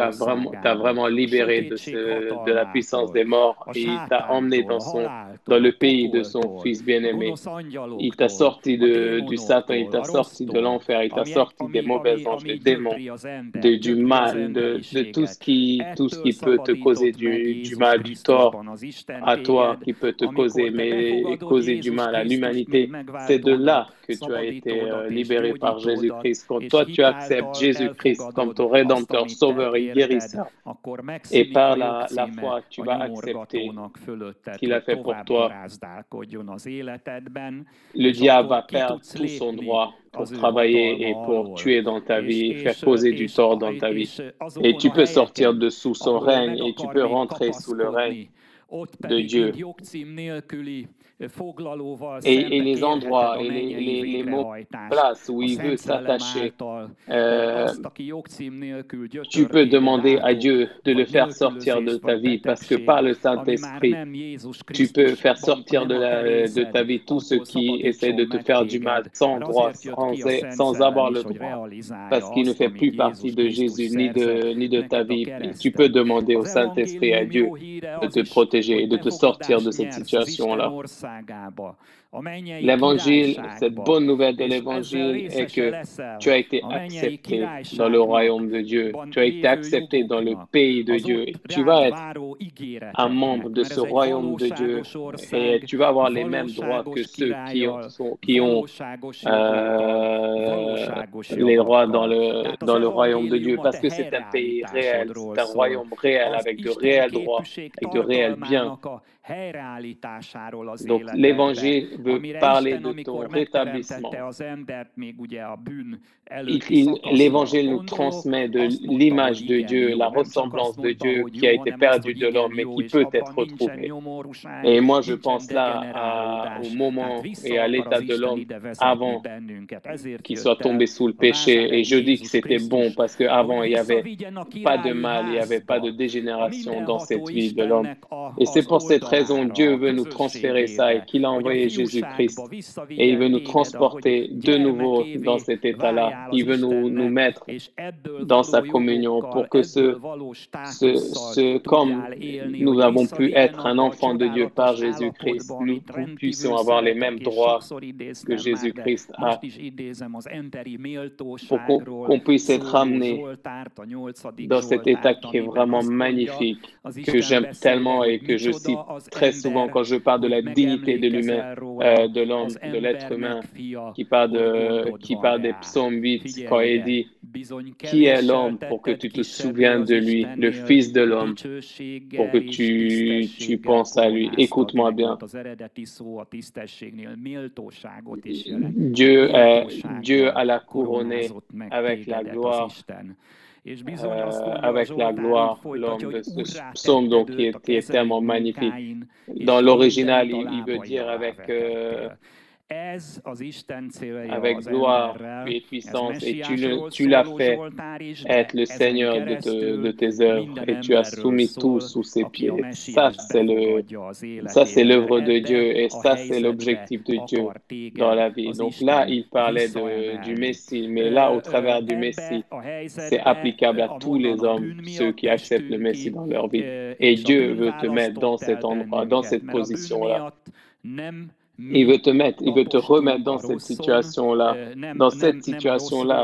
t'a vraiment libéré de la puissance des morts et il t'a emmené dans le pays de son Fils bien-aimé. Il t'a sorti du Satan, il t'a sorti de l'enfer, il t'a sorti des mauvais anges, des démons, du mal, de tout ce qui peut te causer du mal, du tort à toi, qui peut te causer du mal à l'humanité. C'est de là que tu as été libéré par Jésus-Christ. Quand toi, tu acceptes Jésus-Christ comme ton Rédempteur, Sauveur et Guérisseur, et par la foi, tu vas accepter ce qu'il a fait pour toi. Le diable va perdre tout son droit pour travailler et pour tuer dans ta vie, faire causer du tort dans ta vie. Et tu peux sortir de sous son règne et tu peux rentrer sous le règne de Dieu. Et les endroits et les mots, places où il veut s'attacher, tu peux demander à Dieu de le faire sortir de ta vie, parce que par le Saint-Esprit, tu peux faire sortir de ta vie tout ce qui essaie de te faire du mal sans droit, sans avoir le droit, parce qu'il ne fait plus partie de Jésus ni de ta vie. Et tu peux demander au Saint-Esprit, à Dieu, de te protéger et de te sortir de cette situation-là. L'évangile, cette bonne nouvelle de l'évangile est que tu as été accepté dans le royaume de Dieu. Tu as été accepté dans le pays de Dieu. Et tu vas être un membre de ce royaume de Dieu et tu vas avoir les mêmes droits que ceux qui ont les droits dans le royaume de Dieu, parce que c'est un pays réel, c'est un royaume réel avec de réels droits et de réels biens. Donc l'évangile veut parler de ton rétablissement. L'évangile nous transmet de l'image de Dieu, la ressemblance de Dieu qui a été perdue de l'homme mais qui peut être retrouvée. Et moi je pense là au moment et à l'état de l'homme avant qu'il soit tombé sous le péché. Et je dis que c'était bon parce qu'avant il n'y avait pas de mal, il n'y avait pas de dégénération dans cette vie de l'homme. Et c'est pour cette raison Dieu veut nous transférer ça et qu'il a envoyé Jésus-Christ. Et il veut nous transporter de nouveau dans cet état-là. Il veut nous mettre dans sa communion pour que comme nous avons pu être un enfant de Dieu par Jésus-Christ, nous puissions avoir les mêmes droits que Jésus-Christ a, pour qu'on puisse être ramené dans cet état qui est vraiment magnifique, que j'aime tellement et que je cite très souvent quand je parle de la dignité de l'humain, de l'homme, de l'être humain, qui parle des psaumes 8, quand il dit « Qui est l'homme pour que tu te souviennes de lui, le Fils de l'homme, pour que tu penses à lui. » Écoute-moi bien. Dieu a la couronné avec la gloire. L'homme de ce psaume donc, qui est tellement magnifique. Dans l'original, il veut dire avec avec gloire et puissance, et tu l'as fait être le Seigneur de tes œuvres, et tu as soumis tout sous ses pieds. Ça, c'est l'œuvre de Dieu, et ça, c'est l'objectif de Dieu dans la vie. Donc là, il parlait du Messie, mais là, au travers du Messie, c'est applicable à tous les hommes, ceux qui acceptent le Messie dans leur vie. Et Dieu veut te mettre dans cet endroit, dans cette position-là. Il veut te remettre dans cette situation-là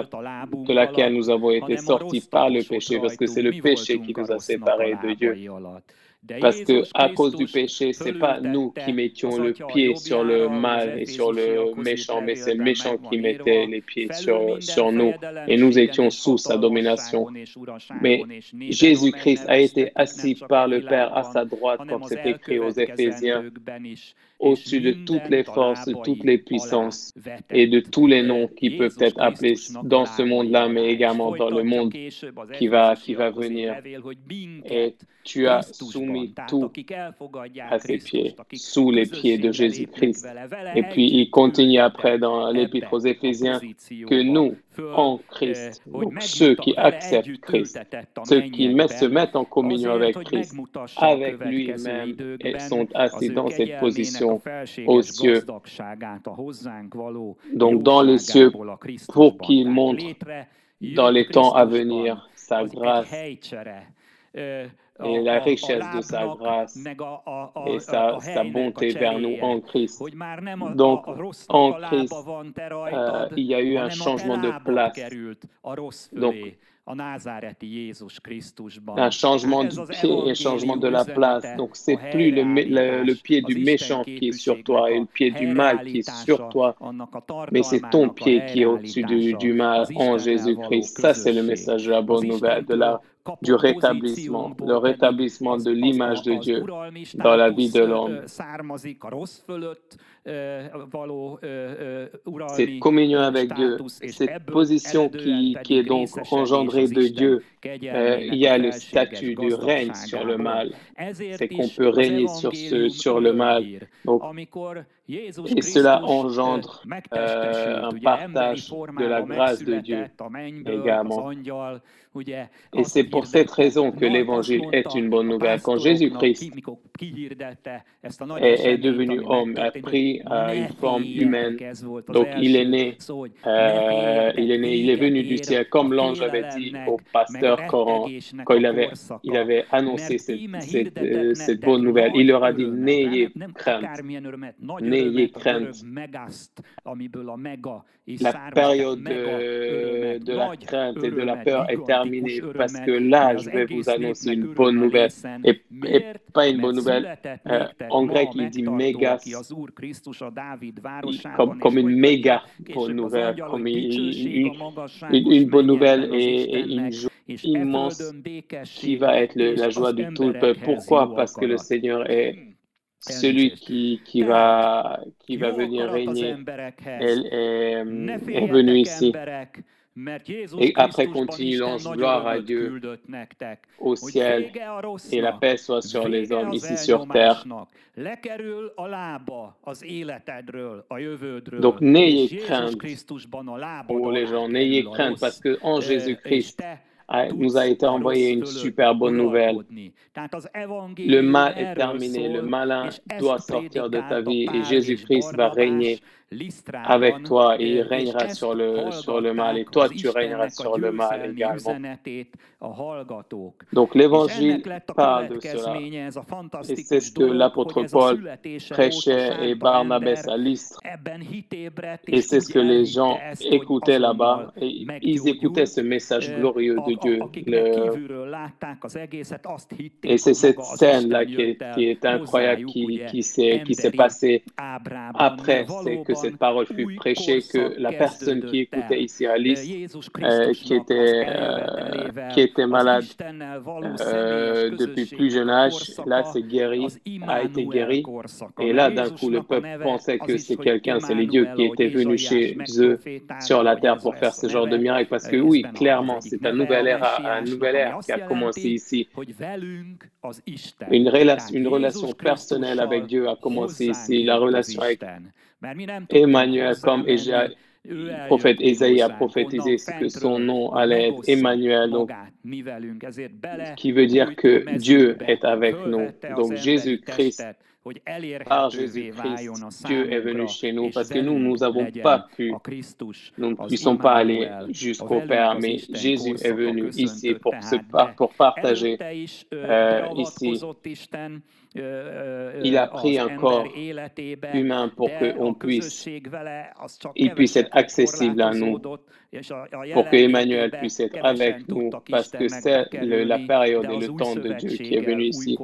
de laquelle nous avons été sortis par le péché, parce que c'est le péché qui nous a séparés de Dieu. Parce que à cause du péché, c'est pas nous qui mettions le pied sur le mal et sur le méchant, mais c'est le méchant qui mettait les pieds sur nous, et nous étions sous sa domination. Mais Jésus-Christ a été assis par le Père à sa droite, comme c'est écrit aux Éphésiens, au-dessus de toutes les forces, de toutes les puissances et de tous les noms qui peuvent être appelés dans ce monde-là, mais également dans le monde qui va venir. Et tu as soumis tout à ses pieds, sous les pieds de Jésus-Christ. Et puis, il continue après dans l'Épître aux Éphésiens que nous, en Christ, donc ceux qui acceptent Christ, ceux qui se mettent en communion avec Christ, avec lui-même, et sont assis dans cette position aux cieux, donc dans les cieux, pour qu'il montre dans les temps à venir sa grâce et la richesse de sa grâce et sa bonté vers nous en Christ. Donc, en Christ, il y a eu un changement de place. Donc, un changement du pied et un changement de la place. Donc, c'est plus le pied du méchant qui est sur toi et le pied du mal qui est sur toi, mais c'est ton pied qui est au-dessus du mal en Jésus-Christ. Ça, c'est le message de la bonne nouvelle, du rétablissement, le rétablissement de l'image de Dieu dans la vie de l'homme. Cette communion avec Dieu, cette position qui est donc engendrée de Dieu, il y a le statut du règne sur le mal. C'est qu'on peut régner sur le mal. Donc, et cela engendre un partage de la grâce de Dieu également. Et c'est pour cette raison que l'Évangile est une bonne nouvelle. Quand Jésus-Christ est devenu homme, a pris une forme humaine, donc il est né, il est venu du ciel, comme l'ange avait dit au pasteur quand il avait annoncé cette bonne nouvelle. Il leur a dit, n'ayez crainte. N'ayez crainte. La période de la crainte et de la peur est terminée, parce que là, je vais vous annoncer une bonne nouvelle. Et pas une bonne nouvelle. En grec, il dit méga, comme une méga bonne nouvelle, comme une bonne nouvelle et une joie immense qui va être la joie de tout le peuple. Pourquoi? Parce que le Seigneur est celui qui va venir régner est venu ici. Et après continue l'ange, gloire à Dieu au ciel, et la paix soit sur les hommes ici sur terre. Donc n'ayez crainte, pour les gens, n'ayez crainte, parce que en Jésus-Christ nous a été envoyé une super bonne nouvelle. Le mal est terminé, le malin doit sortir de ta vie, et Jésus-Christ va régner avec toi, et il régnera sur le mal, et toi tu régneras sur le mal également. Donc l'Évangile parle de cela, et c'est ce que l'apôtre Paul prêchait et Barnabas à Lystre, et c'est ce que les gens écoutaient là-bas, et ils écoutaient ce message glorieux de Dieu. Et c'est cette scène-là qui est incroyable, qui s'est passée après, c'est que cette parole fut prêchée, que la personne qui écoutait ici à Lystre, qui était malade depuis plus jeune âge, là c'est guéri, a été guéri, et là d'un coup le peuple pensait que c'est les dieux qui étaient venus chez eux sur la terre pour faire ce genre de miracle, parce que oui, clairement, c'est un nouvel ère qui a commencé ici. Une relation personnelle avec Dieu a commencé ici, la relation avec Emmanuel, comme le prophète Ésaïe a prophétisé que son nom allait être Emmanuel, donc, qui veut dire que Dieu est avec nous. Donc Jésus-Christ, par Jésus-Christ, Dieu est venu chez nous parce que nous n'avons pas pu, nous ne puissions pas aller jusqu'au Père, mais Jésus est venu ici pour partager ici. Il a pris un corps humain pour qu'il puisse être accessible à nous, pour que Emmanuel puisse être avec nous, parce que c'est la période et le temps de Dieu qui est venu ici.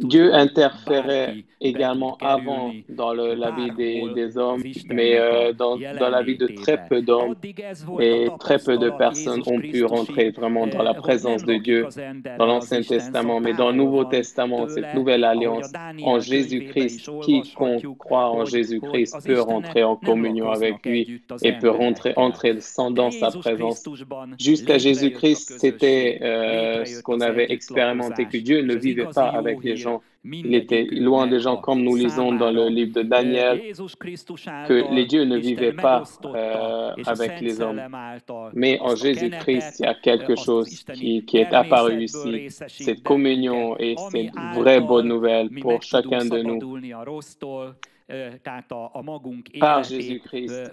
Dieu interférait également avant dans la vie des hommes, mais dans la vie de très peu d'hommes et très peu de personnes ont pu rentrer vraiment dans la présence de Dieu dans l'Ancien Testament, mais dans le Nouveau Testament, cette nouvelle alliance en Jésus-Christ, quiconque croit en Jésus-Christ peut rentrer en communion avec lui et peut entrer dans sa présence. Jusqu'à Jésus-Christ, c'était ce qu'on avait expérimenté, que Dieu ne vivait pas avec les gens. Il était loin des gens, comme nous lisons dans le livre de Daniel, que les dieux ne vivaient pas avec les hommes. Mais en Jésus-Christ, il y a quelque chose qui est apparu ici, cette communion et cette vraie bonne nouvelle pour chacun de nous. Par Jésus-Christ,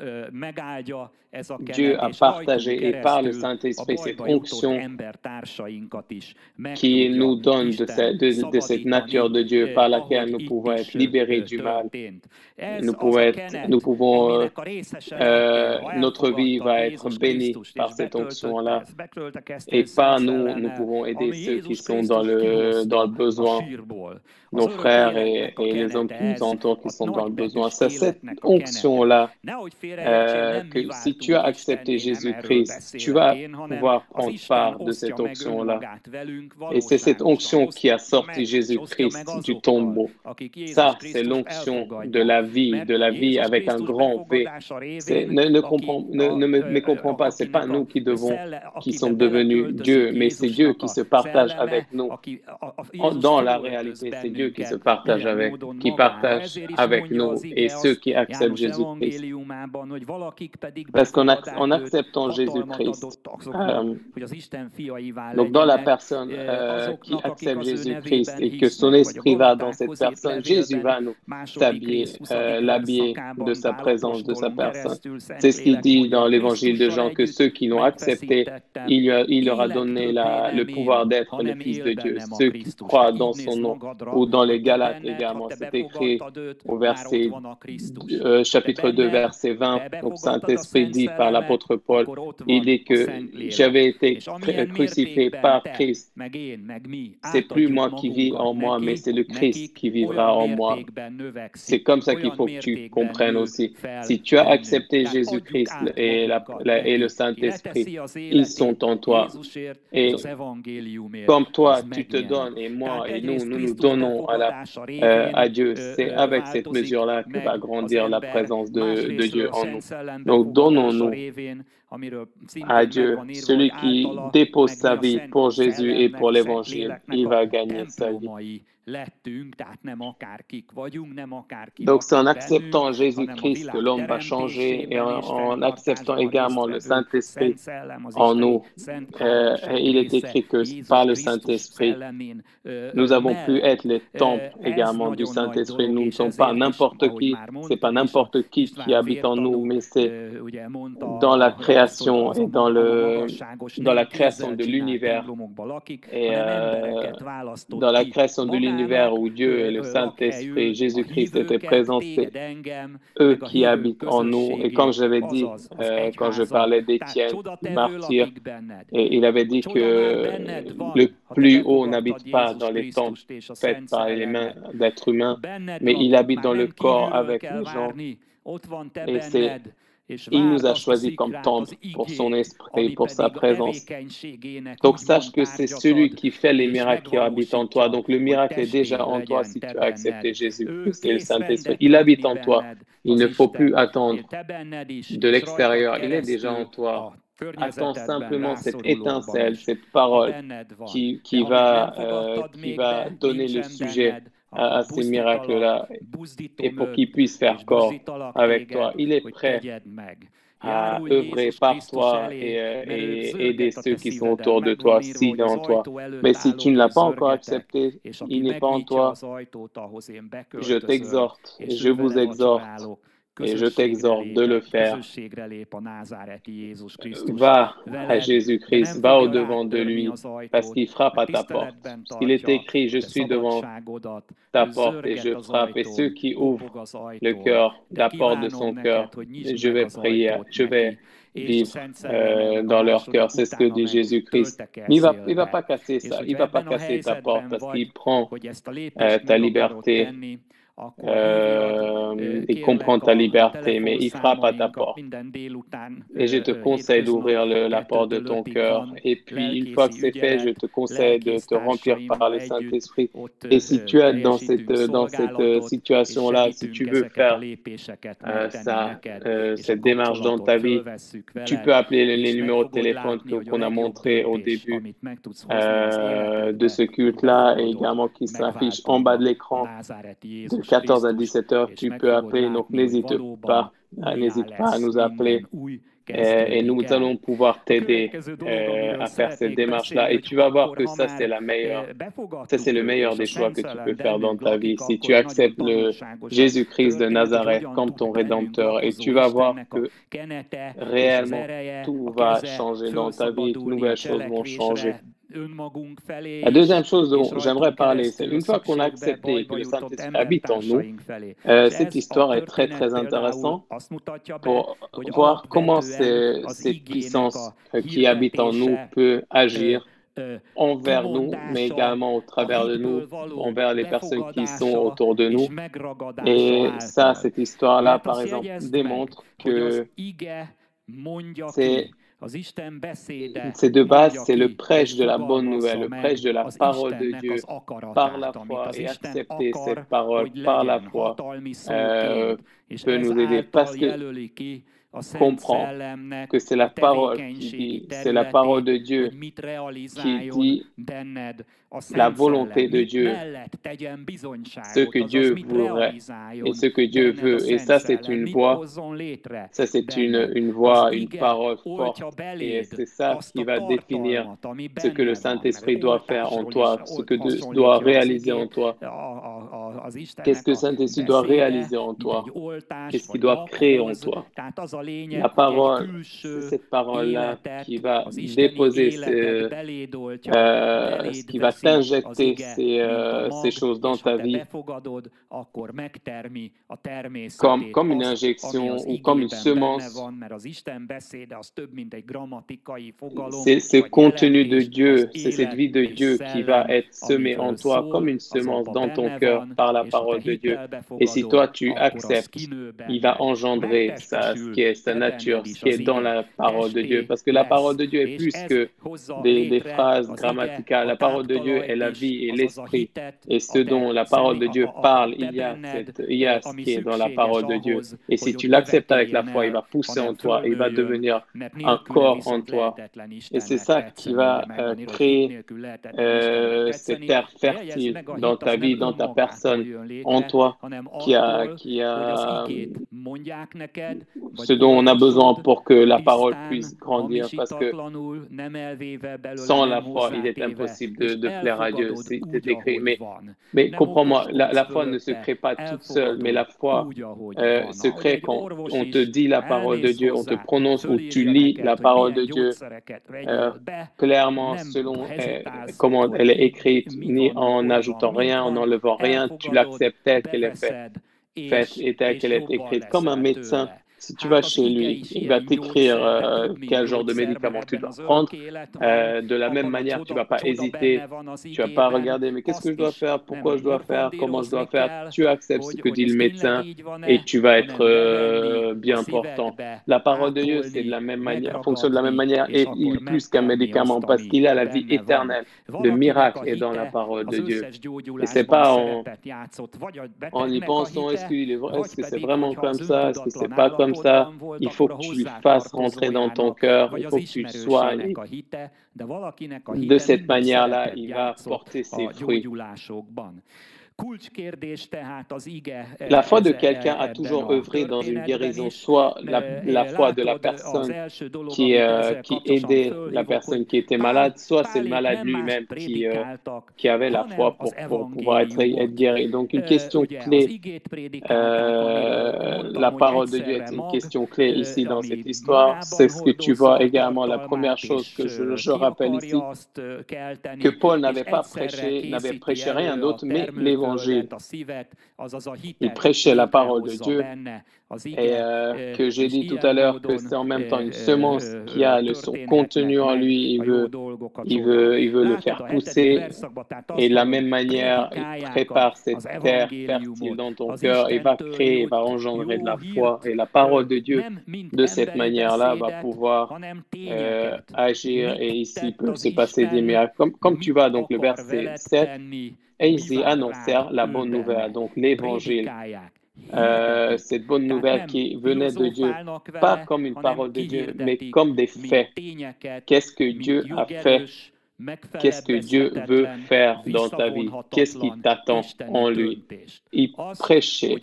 Dieu a partagé et par le Saint-Esprit cette onction qui nous donne de cette nature de Dieu par laquelle nous pouvons être libérés du mal. Notre vie va être bénie par cette onction-là. Et par nous pouvons aider ceux qui sont dans le besoin, nos frères et les hommes qui nous entourent qui sont dans le besoin. C'est cette onction-là que si tu as accepté Jésus-Christ, tu vas pouvoir prendre part de cette onction-là. Et c'est cette onction qui a sorti Jésus-Christ du tombeau. Ça, c'est l'onction de la vie avec un grand V. Ne me mécomprends pas, c'est pas nous qui sommes devenus Dieu, mais c'est Dieu qui se partage avec nous. Dans la réalité, c'est Dieu qui partage avec nous et ceux qui acceptent Jésus-Christ. Parce qu'en acceptant Jésus-Christ, donc dans la personne qui accepte Jésus-Christ et que son esprit va dans cette personne, Jésus va nous l'habiller de sa présence, de sa personne. C'est ce qu'il dit dans l'évangile de Jean, que ceux qui l'ont accepté, il leur a donné le pouvoir d'être le Fils de Dieu. Ceux qui croient dans son nom, ou dans les Galates également, c'est écrit au chapitre 2, verset 20, au Saint-Esprit dit par l'apôtre Paul, il dit que j'avais été crucifié par Christ. C'est plus moi qui vis en moi, mais c'est le Christ qui vivra en moi. C'est comme ça qu'il faut que tu comprennes aussi. Si tu as accepté Jésus-Christ et le Saint-Esprit, ils sont en toi. Et comme toi, tu te donnes, et moi, et nous donnons à Dieu, c'est avec cette mesure-là que va grandir la présence de Dieu en nous. Donc, donnons-nous à Dieu. Celui qui dépose sa vie pour Jésus et pour l'Évangile, il va gagner sa vie. Donc, c'est en acceptant Jésus-Christ que l'homme va changer et en acceptant également le Saint-Esprit en nous. Il est écrit que par le Saint-Esprit, nous avons pu être les temples également du Saint-Esprit. Nous ne sommes pas n'importe qui, c'est pas n'importe qui habite en nous, mais c'est dans la création et dans la création de l'univers et dans la création de l'univers où Dieu et le Saint-Esprit, Jésus-Christ étaient présents, c'est eux qui habitent en nous. Et comme j'avais dit, quand je parlais d'Étienne, martyr, et il avait dit que le plus haut n'habite pas dans les temples faits par les mains d'êtres humains, mais il habite dans le corps avec les gens. Et il nous a choisis comme temple pour son esprit, pour sa présence. Donc, sache que c'est celui qui fait les miracles qui habite en toi. Donc, le miracle est déjà en toi si tu as accepté Jésus-Christ et le Saint-Esprit. Il habite en toi. Il ne faut plus attendre de l'extérieur. Il est déjà en toi. Attends simplement cette étincelle, cette parole qui va donner le sujet à ces miracles-là et pour qu'ils puissent faire corps avec toi. Il est prêt à œuvrer par toi et aider ceux qui sont autour de toi, s'il est en toi. Mais si tu ne l'as pas encore accepté, il n'est pas en toi, je t'exhorte et je vous exhorte et je t'exhorte de le faire. Va à Jésus-Christ, va au-devant de lui, parce qu'il frappe à ta porte. Parce qu'il est écrit, je suis devant ta porte et je frappe. Et ceux qui ouvrent le cœur, la porte de son cœur, je vais prier, je vais vivre dans leur cœur. C'est ce que dit Jésus-Christ. Mais il va pas casser ça, il va pas casser ta porte parce qu'il prend ta liberté. Il comprend ta liberté, mais il frappe à ta porte. Et je te conseille d'ouvrir la porte de ton cœur. Et puis, une fois que c'est fait, je te conseille de te remplir par le Saint-Esprit. Et si tu es dans cette situation-là, si tu veux faire cette démarche dans ta vie, tu peux appeler les numéros de téléphone qu'on a montrés au début de ce culte-là et également qui s'affichent en bas de l'écran. De 14 à 17 heures, tu peux appeler, donc n'hésite pas à nous appeler et nous allons pouvoir t'aider à faire cette démarche-là. Et tu vas voir que ça, c'est le meilleur des choix que tu peux faire dans ta vie. Si tu acceptes le Jésus-Christ de Nazareth comme ton Rédempteur, et tu vas voir que réellement, tout va changer dans ta vie, de nouvelles choses vont changer. La deuxième chose dont j'aimerais parler, c'est une fois qu'on a accepté que le Saint-Esprit habite en nous, cette histoire est très, très intéressante pour voir comment cette puissance qui habite en nous peut agir envers nous, mais également au travers de nous, envers les personnes qui sont autour de nous. Et ça, cette histoire-là, par exemple, démontre que c'est de base, c'est le prêche de la bonne nouvelle, le prêche de la parole de Dieu par la foi et accepter cette parole par la foi peut nous aider parce que comprend que c'est la parole qui dit, c'est la parole de Dieu qui dit la volonté de Dieu, ce que Dieu voudrait et ce que Dieu veut. Et ça, c'est une voix, une parole forte. Et c'est ça qui va définir ce que le Saint-Esprit doit faire en toi, ce que doit réaliser en toi. Qu'est-ce que le Saint-Esprit doit réaliser en toi? Qu'est-ce qu'il doit créer en toi? La parole, c'est cette parole-là qui va déposer qui va t'injecter ces choses dans ta vie comme une injection ou comme une semence. C'est ce contenu de Dieu, c'est cette vie de Dieu qui va être semée en toi comme une semence dans ton cœur par la parole de Dieu. Et si toi tu acceptes, il va engendrer ce qui est sa nature, ce qui est dans la parole de Dieu. Parce que la parole de Dieu est plus que des phrases grammaticales. La parole de Dieu est la vie et l'esprit. Et ce dont la parole de Dieu parle, il y a ce qui est dans la parole de Dieu. Et si tu l'acceptes avec la foi, il va pousser en toi, il va devenir un corps en toi. Et c'est ça qui va créer cette terre fertile dans ta vie, dans ta personne, en toi, qui a ce dont on a besoin pour que la parole puisse grandir, parce que sans la foi, il est impossible de plaire à Dieu. C'est écrit. Mais comprends-moi, la foi ne se crée pas toute seule, mais la foi se crée quand on te dit la parole de Dieu, on te prononce ou tu lis la parole de Dieu clairement selon comment elle est écrite, ni en ajoutant rien, en enlevant rien, tu l'acceptes telle qu'elle est faite et telle qu'elle est écrite, comme un médecin. Si tu vas chez lui, il va t'écrire quel genre de médicament tu dois prendre. De la même manière, tu ne vas pas hésiter, tu ne vas pas regarder, mais qu'est-ce que je dois faire, pourquoi je dois faire, comment je dois faire. Tu acceptes ce que dit le médecin et tu vas être bien portant. La parole de Dieu, c'est de la même manière, fonctionne de la même manière et il est plus qu'un médicament parce qu'il a la vie éternelle. Le miracle est dans la parole de Dieu. Et c'est pas en y pensant, est-ce que c'est vraiment comme ça, est-ce que c'est pas comme ça, il faut que tu le fasses rentrer dans ton cœur, il faut que tu le soignes. De cette manière-là, il va porter ses fruits. La foi de quelqu'un a toujours œuvré dans une guérison, soit la foi de la personne qui aidait la personne qui était malade, soit c'est le malade lui-même qui avait la foi pour pouvoir être guéri. Donc, une question clé, la parole de Dieu est une question clé ici dans cette histoire. C'est ce que tu vois également. La première chose que je rappelle ici, que Paul n'avait prêché rien d'autre, mais l'Évangile. Il prêchait la parole de Dieu et que j'ai dit tout à l'heure que c'est en même temps une semence qui a son contenu en lui, il veut le faire pousser et de la même manière, il prépare cette terre fertile dans ton cœur et va créer, va engendrer de la foi et la parole de Dieu de cette manière-là va pouvoir agir et ici peut se passer des miracles. Comme tu vas donc le verset 7, et ils y annoncèrent la bonne nouvelle, donc l'Évangile. Cette bonne nouvelle qui venait de Dieu, pas comme une parole de Dieu, mais comme des faits. Qu'est-ce que Dieu a fait? Qu'est-ce que Dieu veut faire dans ta vie? Qu'est-ce qui t'attend en lui? Il prêchait.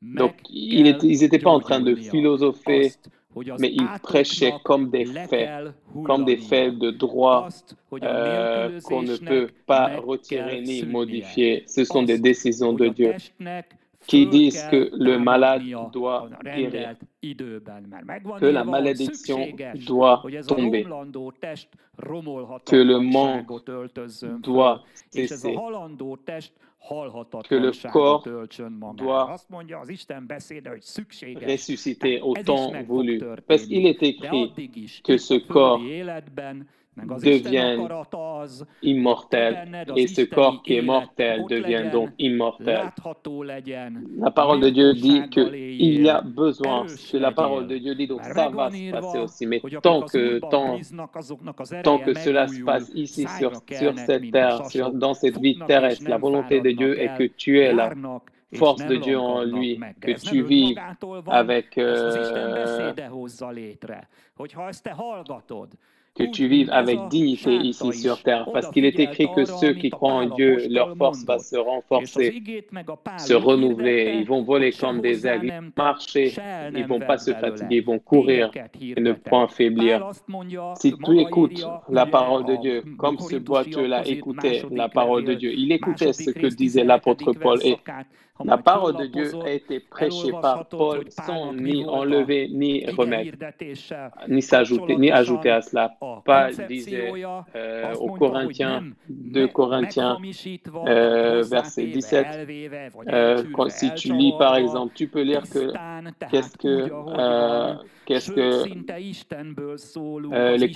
Donc, ils n'étaient pas en train de philosopher, mais ils prêchaient comme des faits de droit qu'on ne peut pas retirer ni modifier. Ce sont des décisions de Dieu qui disent que le malade doit guérir, que la malédiction doit tomber, que le manque doit cesser, que le corps doit ressusciter au temps voulu. Parce qu'il est écrit que ce corps devienne immortel et ce corps qui est mortel devient donc immortel. La parole de Dieu dit qu'il y a besoin, que la parole de Dieu dit donc ça va se passer aussi, mais tant que cela se passe ici sur cette terre, dans cette vie terrestre, la volonté de Dieu est que tu aies la force de Dieu en lui, que tu vives avec dignité ici sur terre, parce qu'il est écrit que ceux qui croient en Dieu, leur force va se renforcer, se renouveler, ils vont voler comme des aigles, marcher, ils ne vont pas se fatiguer, ils vont courir et ne pas faiblir. Si tu écoutes la parole de Dieu, comme ce boiteux-là écoutait la parole de Dieu, il écoutait ce que disait l'apôtre Paul et la parole de Dieu a été prêchée par Paul sans ni enlever ni remettre, ni s'ajouter, ni ajouter à cela. Paul disait aux Corinthiens, 2 Corinthiens, verset 17, si tu lis par exemple, tu peux lire que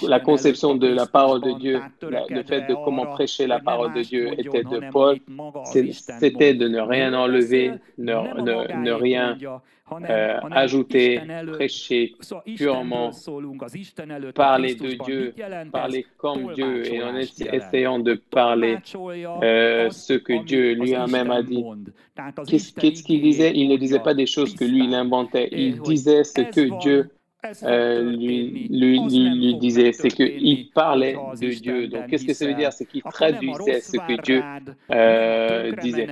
la conception de la parole de Dieu, le fait de comment prêcher la parole de Dieu était de Paul, c'était de ne rien enlever, ne rien ajouter, prêcher purement, parler de Dieu, parler comme Dieu et en essayant de parler ce que Dieu lui-même a dit. Qu'est-ce qu'il disait? Il ne disait pas des choses que lui, il inventait. Il disait ce que Dieu lui disait, c'est qu'il parlait de Dieu. Donc, qu'est-ce que ça veut dire? C'est qu'il traduisait ce que Dieu disait.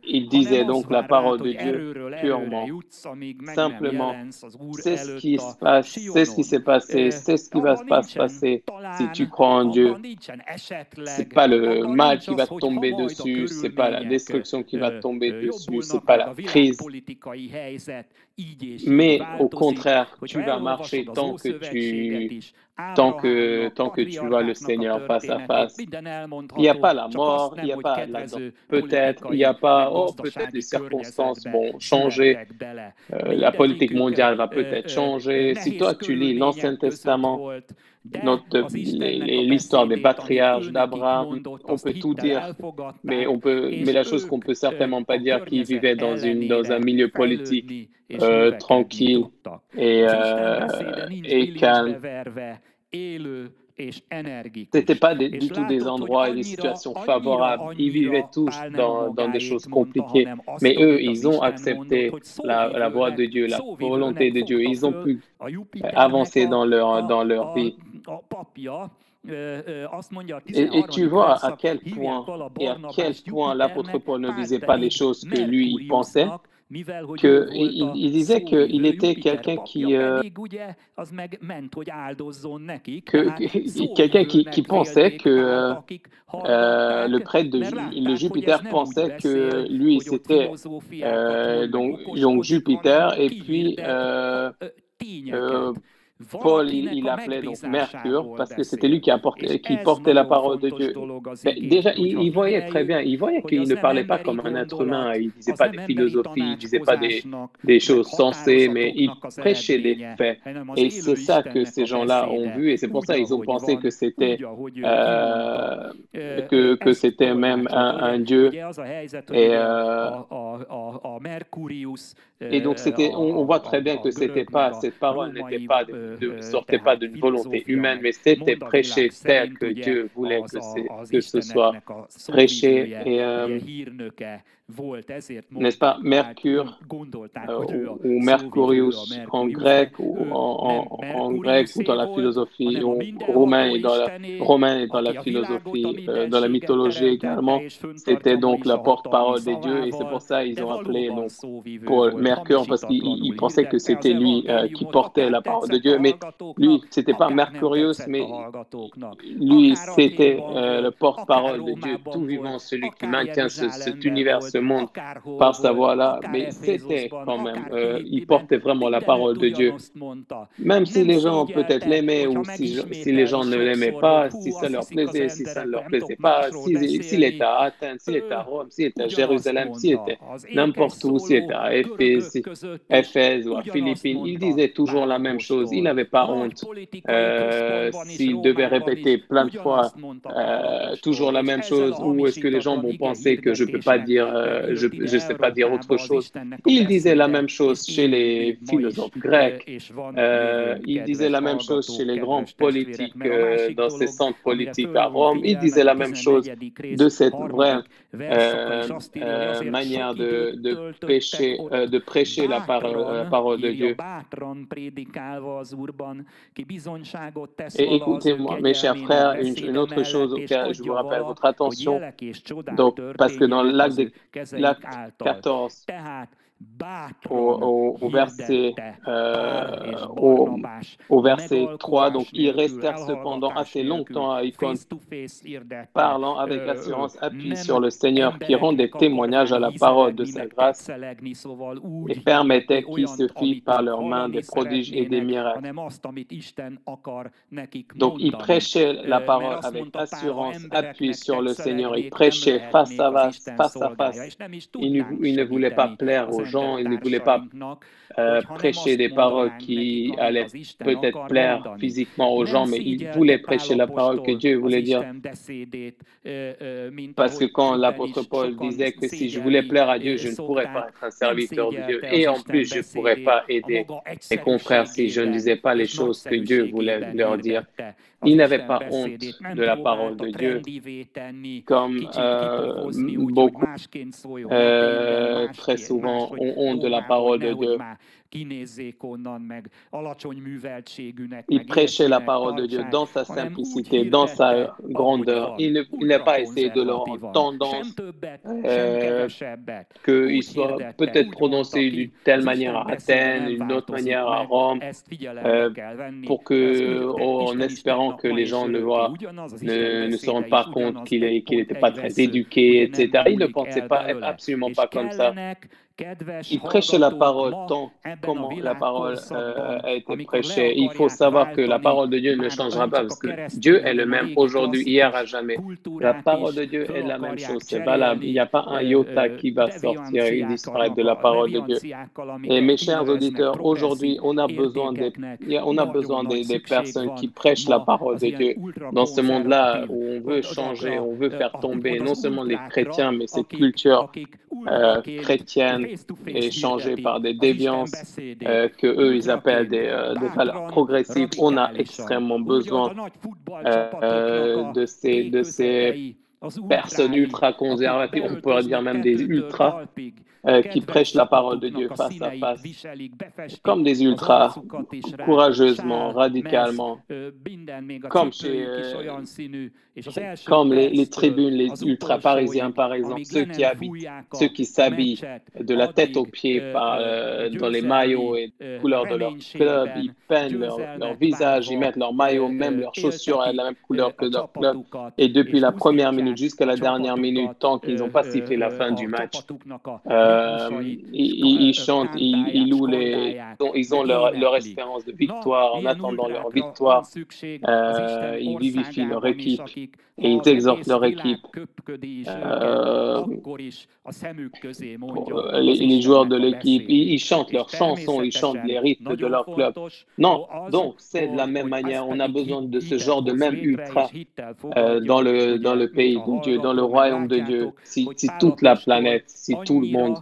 Il disait donc la parole de Dieu purement, simplement. C'est ce qui se passe, c'est ce qui s'est passé, c'est ce qui va se passer si tu crois en Dieu. C'est pas le mal qui va te tomber dessus, c'est pas la destruction qui va te tomber dessus, c'est pas la crise. Mais au contraire, tu vas marcher tant que tu vois le Seigneur face à face. Il n'y a pas la mort, il n'y a pas peut-être, il n'y a pas, peut-être les circonstances vont changer, la politique mondiale va peut-être changer. Si toi tu lis l'Ancien Testament, l'histoire des patriarches d'Abraham, on peut tout dire, mais la chose qu'on peut certainement pas dire qu'ils vivaient dans un milieu politique tranquille et calme. C'était pas du tout des endroits et des situations favorables. Ils vivaient tous dans des choses compliquées. Mais eux, ils ont accepté la voie de Dieu, la volonté de Dieu. Ils ont pu avancer dans leur vie. Et tu vois à quel point l'apôtre Paul ne disait pas les choses que lui il pensait, il disait qu'il était quelqu'un qui pensait que le prêtre de Jupiter pensait que lui c'était donc Jupiter et puis Paul, il appelait donc Mercure parce que c'était lui qui portait la parole de Dieu. Mais déjà, il voyait très bien, il voyait qu'il ne parlait pas comme un être humain, il ne disait pas des philosophies, il ne disait pas des choses sensées, mais il prêchait des faits. Et c'est ça que ces gens-là ont vu, et c'est pour ça qu'ils ont pensé que c'était c'était même un Dieu. Et donc, on voit très bien que cette parole sortait pas d'une volonté humaine, mais c'était prêché tel que Dieu voulait que ce soit prêché. Et n'est-ce pas, Mercure ou Mercurius en grec ou en grec ou dans la philosophie romaine et dans la philosophie, dans la mythologie également, c'était donc la porte-parole des dieux et c'est pour ça qu'ils ont appelé donc Paul Mercure parce qu'il pensait que c'était lui qui portait la parole de Dieu, mais lui c'était pas Mercurius, mais lui c'était le porte-parole de Dieu, tout vivant, celui qui maintient cet univers, ce monde par sa voix-là, mais c'était quand même, il portait vraiment la parole de Dieu. Même si les gens peut-être l'aimaient ou si les gens ne l'aimaient pas, si ça leur plaisait, si ça ne leur plaisait pas, s'il était à Athènes, s'il était à Rome, s'il était à Jérusalem, s'il était n'importe où, s'il était à Éphèse ou à Philippines, il disait toujours la même chose, il n'avait pas honte. S'il devait répéter plein de fois toujours la même chose, ou est-ce que les gens vont penser que je peux pas dire, je sais pas dire autre chose. Il disait la même chose chez les philosophes grecs, il disait la même chose chez les grands politiques dans ces centres politiques à Rome, il disait la même chose de cette vraie manière de prêcher la parole de Dieu. Et écoutez-moi, mes chers frères, une autre chose auquel je vous rappelle votre attention, donc, parce que dans l'acte 14, au verset 3, donc ils restèrent cependant assez longtemps à Icône, parlant avec assurance appuyée sur le Seigneur qui rendait témoignage à la parole de sa grâce et permettait qu'il se fît par leurs mains des prodiges et des miracles. Donc ils prêchaient la parole avec assurance appuyée sur le Seigneur, ils prêchaient face à face. Ils ne voulaient pas plaire aux gens, ils ne voulaient pas prêcher des paroles qui allaient peut-être plaire physiquement aux gens, mais ils voulaient prêcher la parole que Dieu voulait dire. Parce que quand l'apôtre Paul disait que si je voulais plaire à Dieu, je ne pourrais pas être un serviteur de Dieu. Et en plus, je ne pourrais pas aider mes confrères si je ne disais pas les choses que Dieu voulait leur dire. Ils n'avaient pas honte de la parole de Dieu, comme beaucoup très souvent ont honte de la parole de Dieu. Il prêchait la parole de Dieu dans sa simplicité, dans sa grandeur. Il n'a pas essayé de leur rendre tendance qu'il soit peut-être prononcé d'une telle manière à Athènes, d'une autre manière à Rome, en espérant que les gens ne se rendent pas compte qu'il n'était pas très éduqué, etc. Il ne pensait absolument pas comme ça. Il prêchait la parole tant comment la parole a été prêchée. Il faut savoir que la parole de Dieu ne changera pas parce que Dieu est le même aujourd'hui, hier, à jamais. La parole de Dieu est la même chose, c'est valable. Il n'y a pas un iota qui va sortir et disparaître de la parole de Dieu. Et mes chers auditeurs, aujourd'hui, on a besoin des personnes qui prêchent la parole de Dieu dans ce monde-là où on veut changer, on veut faire tomber non seulement les chrétiens, mais cette culture chrétienne et changée par des déviances que eux ils appellent des valeurs progressives. On a extrêmement besoin de ces personnes ultra conservatives, on pourrait dire même des ultras, qui prêchent la parole de Dieu face à face, comme des ultras, courageusement, radicalement, comme les tribunes, les ultra-parisiens, par exemple, ceux qui s'habillent de la tête aux pieds dans les maillots et les couleurs de leur club, ils peignent leur visage, ils mettent leur maillot, même leurs chaussures à la même couleur que leur club. Et depuis la première minute jusqu'à la dernière minute, tant qu'ils n'ont pas sifflé la fin du match, ils chantent, ils louent ils ont leur espérance de victoire en attendant leur victoire. Ils vivifient leur équipe et ils exhortent leur équipe. Les joueurs de l'équipe, ils chantent leurs chansons, ils chantent les rythmes de leur club. Non, donc c'est de la même manière, on a besoin de ce genre de même ultra dans le pays de Dieu, dans le royaume de Dieu. Si toute la planète, si tout le monde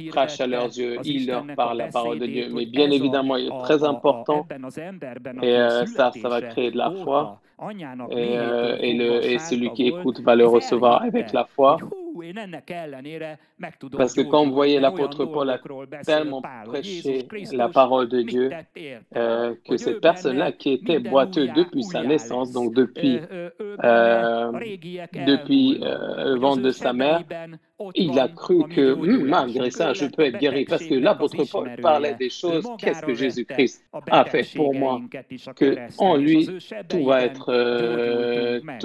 crache à leurs yeux, il leur parle la parole de Dieu. Mais bien évidemment, il est très important et ça va créer de la foi. Et celui qui écoute va le recevoir avec la foi. Parce que quand vous voyez l'apôtre Paul a tellement prêché la parole de Dieu que cette personne-là qui était boiteux depuis sa naissance, donc depuis le ventre de sa mère, il a cru que malgré ça, je peux être guéri. Parce que l'apôtre Paul parlait des choses, qu'est-ce que Jésus-Christ a fait pour moi, que en lui, tout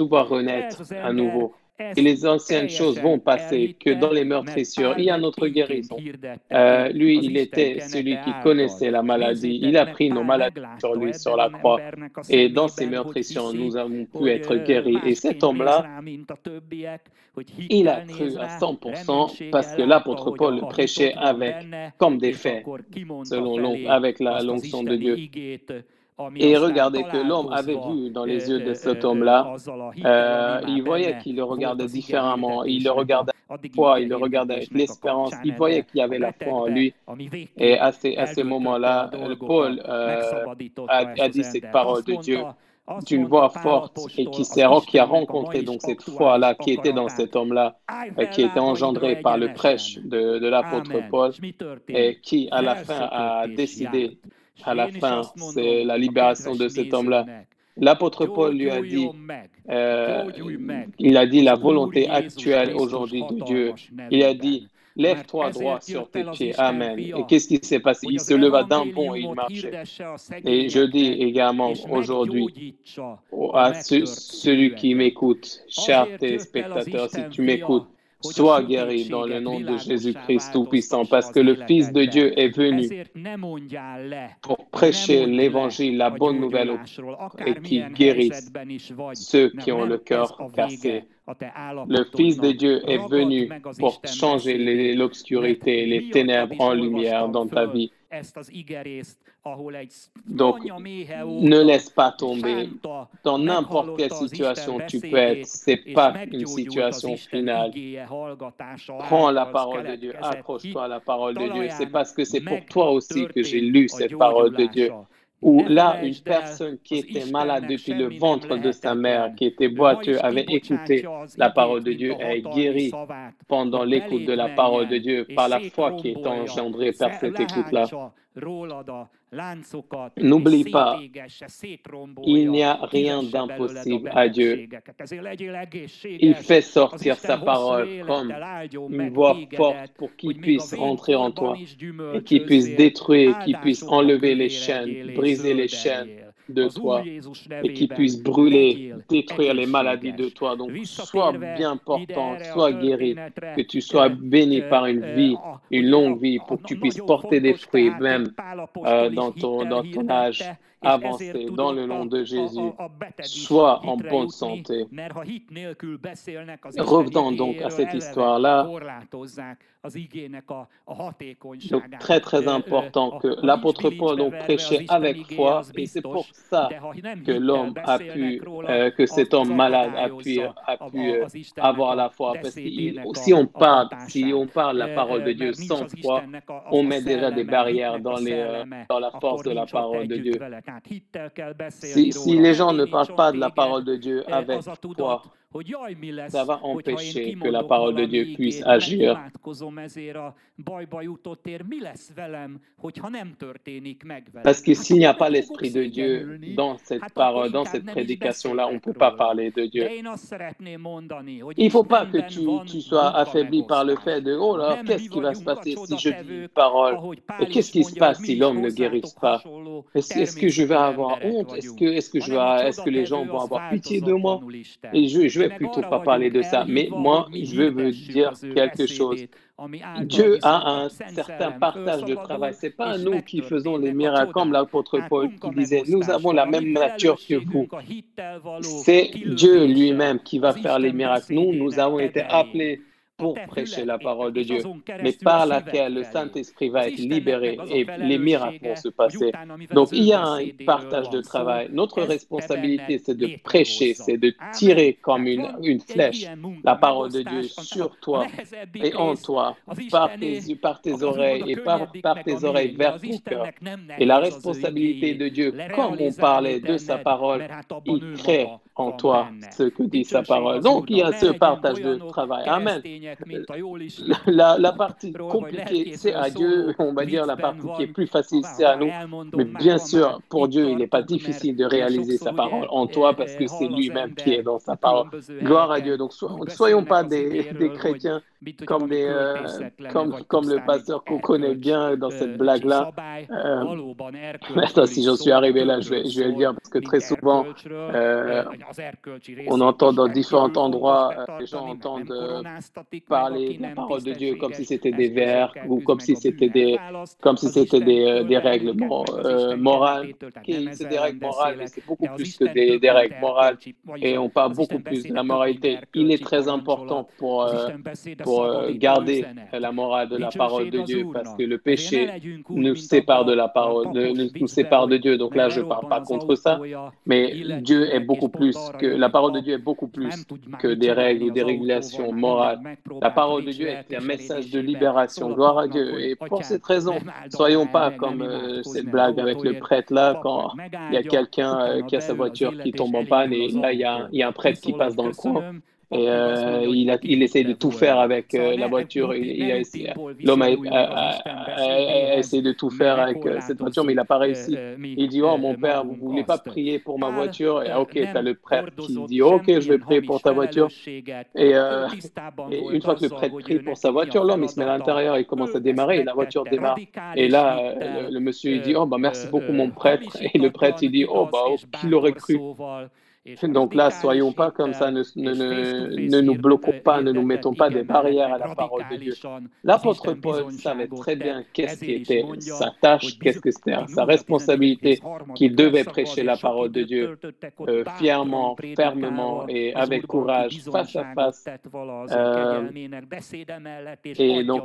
va renaître à nouveau. Et les anciennes choses vont passer, que dans les meurtrissures, il y a notre guérison. Lui, il était celui qui connaissait la maladie. Il a pris nos maladies sur lui, sur la croix. Et dans ces meurtrissures, nous avons pu être guéris. Et cet homme-là, il a cru à 100% parce que l'apôtre Paul le prêchait comme des faits, avec l'onction de Dieu. Et regardez que l'homme avait vu dans les yeux de cet homme-là, il voyait qu'il le regardait différemment, il le regardait avec foi, il le regardait avec l'espérance, il voyait qu'il y avait la foi en lui. Et à ce moment-là, Paul a dit cette parole de Dieu d'une voix forte et qui a rencontré donc cette foi-là qui était dans cet homme-là, qui était engendrée par le prêche de l'apôtre Paul et qui à la fin a décidé. À la fin, c'est la libération de cet homme-là. L'apôtre Paul lui a dit, il a dit la volonté actuelle aujourd'hui de Dieu. Il a dit, lève-toi droit sur tes pieds. Amen. Et qu'est-ce qui s'est passé? Il se leva d'un bond et il marchait. Et je dis également aujourd'hui à celui qui m'écoute, chers téléspectateurs, si tu m'écoutes, sois guéri dans le nom de Jésus-Christ Tout-Puissant, parce que le Fils de Dieu est venu pour prêcher l'Évangile, la bonne nouvelle, et qui guérisse ceux qui ont le cœur cassé. Le Fils de Dieu est venu pour changer l'obscurité, les ténèbres en lumière dans ta vie. Donc, ne laisse pas tomber. Dans n'importe quelle situation tu peux être, ce n'est pas une situation finale. Prends la parole de Dieu, accroche-toi à la parole de Dieu. C'est parce que c'est pour toi aussi que j'ai lu cette parole de Dieu. Où là, une personne qui était malade depuis le ventre de sa mère, qui était boiteux, avait écouté la parole de Dieu et est guérie pendant l'écoute de la parole de Dieu par la foi qui est engendrée par cette écoute-là. N'oublie pas, il n'y a rien d'impossible à Dieu. Il fait sortir sa parole comme une voix forte pour qu'il puisse entrer en toi et qu'il puisse détruire, qu'il puisse enlever les chaînes, briser les chaînes de toi et qu'il puisse brûler, détruire les maladies de toi. Donc, sois bien portant, sois guéri, que tu sois béni par une vie, une longue vie pour que tu puisses porter des fruits même dans ton âge avancé, dans le nom de Jésus. Sois en bonne santé. Revenons donc à cette histoire-là. Donc, très, très important que l'apôtre Paul donc prêchait avec foi et c'est pour ça que l'homme que cet homme malade a pu avoir la foi. Parce que si on parle la parole de Dieu sans foi, on met déjà des barrières dans la force de la parole de Dieu. Si les gens ne parlent pas de la parole de Dieu avec foi, ça va empêcher que la parole de Dieu puisse agir. Parce que s'il n'y a pas l'Esprit de Dieu dans cette parole, dans cette prédication-là, on ne peut pas parler de Dieu. Il ne faut pas que tu sois affaibli par le fait de « Oh là, qu'est-ce qui va se passer si je dis une parole? Et qu'est-ce qui se passe si l'homme ne guérisse pas? Est-ce que je vais avoir honte? Est-ce que les gens vont avoir pitié de moi? » Et je vais plutôt pas parler de ça. Mais moi, je veux vous dire quelque chose. Dieu a un certain partage de travail. Ce n'est pas nous qui faisons les miracles, comme l'apôtre Paul qui disait, nous avons la même nature que vous. C'est Dieu lui-même qui va faire les miracles. Nous avons été appelés pour prêcher la parole de Dieu, mais par laquelle le Saint-Esprit va être libéré et les miracles vont se passer. Donc, il y a un partage de travail. Notre responsabilité, c'est de prêcher, c'est de tirer comme une flèche la parole de Dieu sur toi et en toi, par tes oreilles et par tes oreilles vers ton cœur. Et la responsabilité de Dieu, comme on parlait de sa parole, il crée en toi ce que dit sa parole. Donc, il y a ce partage de travail. Amen. La partie compliquée, c'est à Dieu. On va dire la partie qui est plus facile, c'est à nous. Mais bien sûr, pour Dieu, il n'est pas difficile de réaliser sa parole en toi parce que c'est lui-même qui est dans sa parole. Gloire à Dieu. Donc, soyons pas des chrétiens comme le pasteur qu'on connaît bien dans cette blague-là. Attends, si j'en suis arrivé là, je vais le dire parce que très souvent, on entend dans différents endroits, les gens entendent parler de la parole de Dieu comme si c'était des vers ou comme si c'était des règles morales. C'est des règles morales, mais c'est beaucoup plus que des règles morales et on parle beaucoup plus de la moralité. Il est très important pour garder la morale de la parole de Dieu parce que le péché nous sépare de la parole, nous sépare de Dieu. Donc là, je ne parle pas contre ça, mais Dieu est beaucoup plus que la parole de Dieu est beaucoup plus que des règles ou des régulations morales. La parole de Dieu est un message de libération. Gloire à Dieu. Et pour cette raison, soyons pas comme cette blague avec le prêtre là, quand il y a quelqu'un qui a sa voiture qui tombe en panne et là, il y a un prêtre qui passe dans le coin. Et il essaie de tout faire avec la voiture. L'homme a essayé de tout faire avec cette voiture, mais il n'a pas réussi. Il dit, oh mon père, vous ne voulez pas prier pour ma voiture? Et ok, tu as le prêtre qui dit, ok, je vais prier pour ta voiture. Et une fois que le prêtre prie pour sa voiture, l'homme, il se met à l'intérieur, il commence à démarrer et la voiture démarre. Et là, le monsieur, il dit, oh, bah, merci beaucoup mon prêtre. Et le prêtre, il dit, oh, bah, qui l'aurait cru? Donc là, soyons pas comme ça, ne nous bloquons pas, ne nous mettons pas des barrières à la parole de Dieu. L'apôtre Paul savait très bien qu'est-ce qui était sa tâche, qu'est-ce que c'était sa responsabilité, qu'il devait prêcher la parole de Dieu fièrement, fermement et avec courage, face à face. Et donc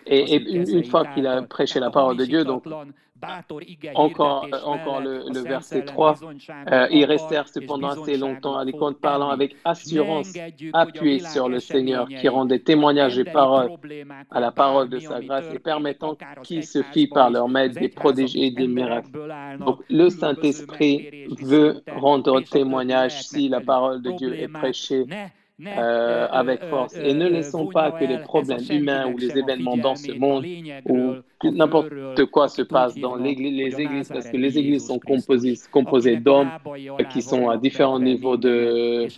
et une fois qu'il a prêché la parole de Dieu, donc encore le verset 3, ils restèrent cependant assez longtemps à l'écoute, parlant avec assurance, appuyés sur le Seigneur, qui rendait témoignage et parole à la parole de sa grâce et permettant qu'il se fit par leur maître des prodiges et des miracles. Donc le Saint-Esprit veut rendre témoignage si la parole de Dieu est prêchée avec force. Et ne laissons pas que les problèmes humains ou les événements dans ce monde ou que n'importe quoi se passe dans les églises, parce que les églises sont composées d'hommes qui sont à différents niveaux de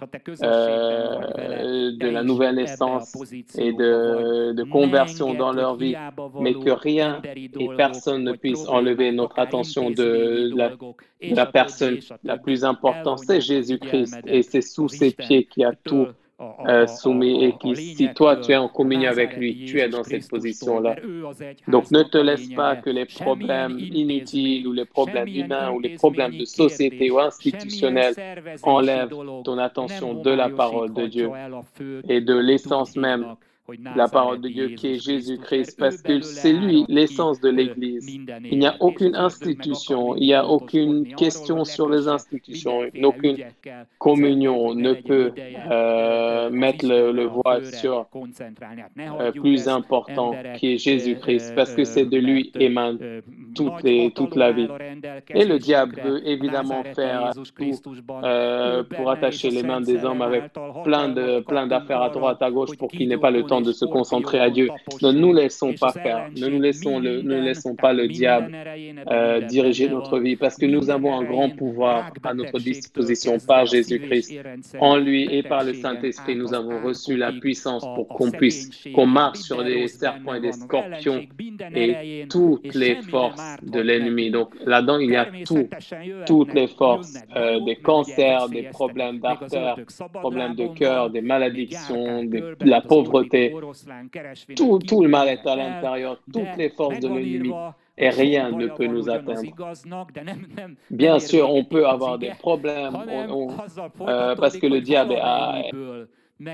la nouvelle naissance et de conversion dans leur vie, mais que rien et personne ne puisse enlever notre attention de la personne la plus importante, c'est Jésus-Christ, et c'est sous ses pieds qu'il y a tout soumis, et si toi tu es en communion avec lui, tu es dans cette position-là. Donc ne te laisse pas que les problèmes inutiles ou les problèmes humains ou les problèmes de société ou institutionnels enlèvent ton attention de la parole de Dieu et de l'essence même la parole de Dieu qui est Jésus-Christ, parce que c'est lui l'essence de l'Église. Il n'y a aucune institution, il n'y a aucune question sur les institutions, aucune communion ne peut mettre le voile sur plus important qui est Jésus-Christ, parce que c'est de lui émane toute la vie. Et le diable veut évidemment faire tout pour attacher les mains des hommes avec plein d'affaires à droite, à gauche, pour qu'il n'ait pas le temps de se concentrer à Dieu. Ne nous laissons pas faire, ne laissons pas le diable diriger notre vie, parce que nous avons un grand pouvoir à notre disposition par Jésus-Christ. En lui et par le Saint-Esprit, nous avons reçu la puissance pour qu'on marche sur des serpents et des scorpions et toutes les forces de l'ennemi. Donc là-dedans, il y a toutes les forces, des cancers, des problèmes d'artères, problèmes de cœur, des malédictions, de la pauvreté. Tout le mal est à l'intérieur, toutes les forces de l'ennemi. Et rien ne peut nous atteindre. Bien sûr, on peut avoir des problèmes parce que le diable a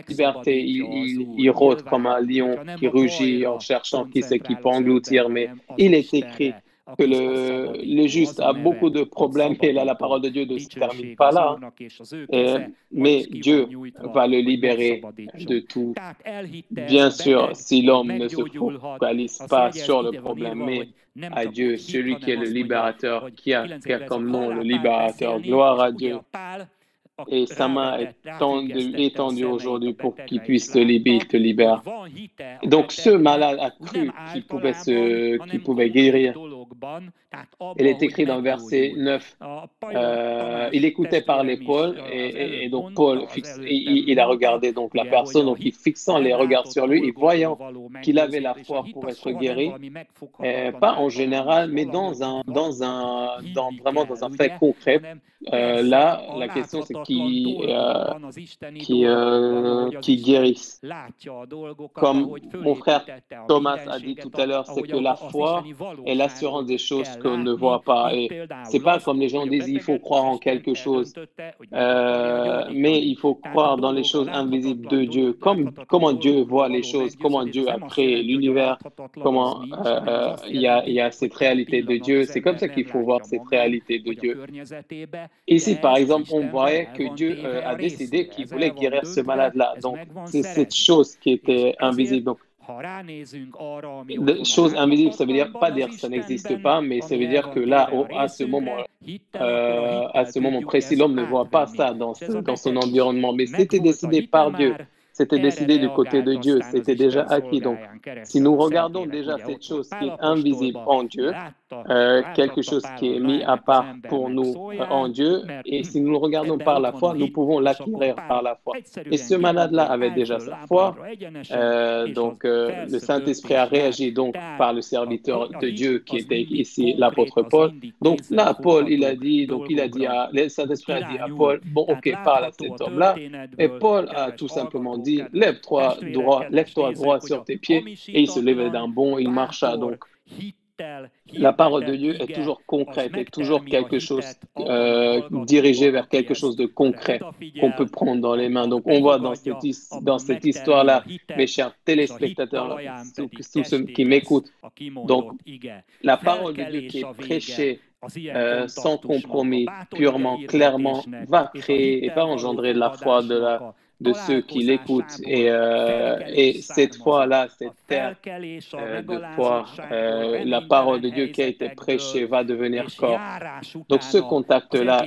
liberté, il rôde comme un lion qui rugit en cherchant qui c'est qui peut engloutir, mais il est écrit que le juste a beaucoup de problèmes et là, la parole de Dieu ne se termine pas là. Mais Dieu va le libérer de tout. Bien sûr, si l'homme ne se focalise pas sur le problème, mais à Dieu, celui qui est le libérateur, qui a comme nom le libérateur, gloire à Dieu. Et sa main est étendue aujourd'hui pour qu'il puisse te libérer. Donc, ce malade a cru qu'il pouvait guérir. Il est écrit dans verset 9, il écoutait parler Paul et donc Paul, il a regardé donc la personne, donc il fixant les regards sur lui et voyant qu'il avait la foi pour être guéri, pas en général, mais vraiment dans un fait concret. Là, la question c'est qui guérissent. Comme mon frère Thomas a dit tout à l'heure, c'est que la foi est l'assurance des choses qu'on ne voit pas. Et c'est pas comme les gens disent, il faut croire en quelque chose, mais il faut croire dans les choses invisibles de Dieu. Comment Dieu voit les choses, comment Dieu a créé l'univers, comment il y a cette réalité de Dieu. C'est comme ça qu'il faut voir cette réalité de Dieu. Ici, par exemple, on voyait que Dieu a décidé qu'il voulait guérir ce malade-là. Donc, c'est cette chose qui était invisible. Donc, chose invisible, ça veut dire pas dire que ça n'existe pas, mais ça veut dire que là, à ce moment précis, l'homme ne voit pas ça dans son environnement, mais c'était décidé par Dieu. C'était décidé du côté de Dieu, c'était déjà acquis. Donc, si nous regardons déjà cette chose qui est invisible en Dieu, quelque chose qui est mis à part pour nous en Dieu, et si nous le regardons par la foi, nous pouvons l'acquérir par la foi. Et ce malade-là avait déjà sa foi, donc le Saint-Esprit a réagi donc par le serviteur de Dieu qui était ici l'apôtre Paul. Donc là, le Saint-Esprit a dit à Paul, bon, ok, parle à cet homme-là. Et Paul a tout simplement dit, lève-toi droit sur tes pieds. Et il se levait d'un bond, il marcha. Donc, la parole de Dieu est toujours concrète, est toujours quelque chose dirigé vers quelque chose de concret qu'on peut prendre dans les mains. Donc, on voit dans cette histoire-là, mes chers téléspectateurs, tous ceux qui m'écoutent, donc, la parole de Dieu qui est prêchée sans compromis, purement, clairement, va créer et va engendrer de la foi de ceux qui l'écoutent. Et cette foi-là, cette terre de foi, la parole de Dieu qui a été prêchée va devenir corps. Donc ce contact-là,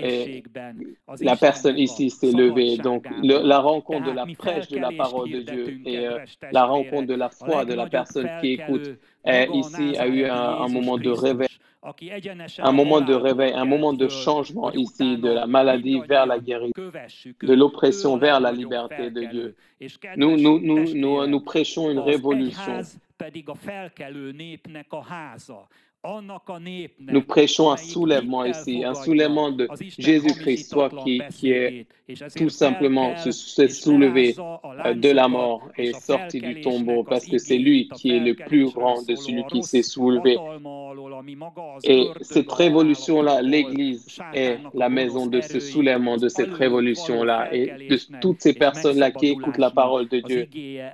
la personne ici s'est levée. Donc la rencontre de la prêche de la parole de Dieu et la rencontre de la foi de la personne qui écoute ici a eu un moment de réveil. Un moment de réveil, un moment de changement ici, de la maladie vers la guérison, de l'oppression vers la liberté de Dieu. Nous prêchons une révolution. Nous prêchons un soulèvement ici, un soulèvement de Jésus-Christ, soit qui est tout simplement s'est soulevé de la mort et sorti du tombeau, parce que c'est lui qui est le plus grand de celui qui s'est soulevé. Et cette révolution-là, l'Église est la maison de ce soulèvement, de cette révolution-là, et de toutes ces personnes-là qui écoutent la parole de Dieu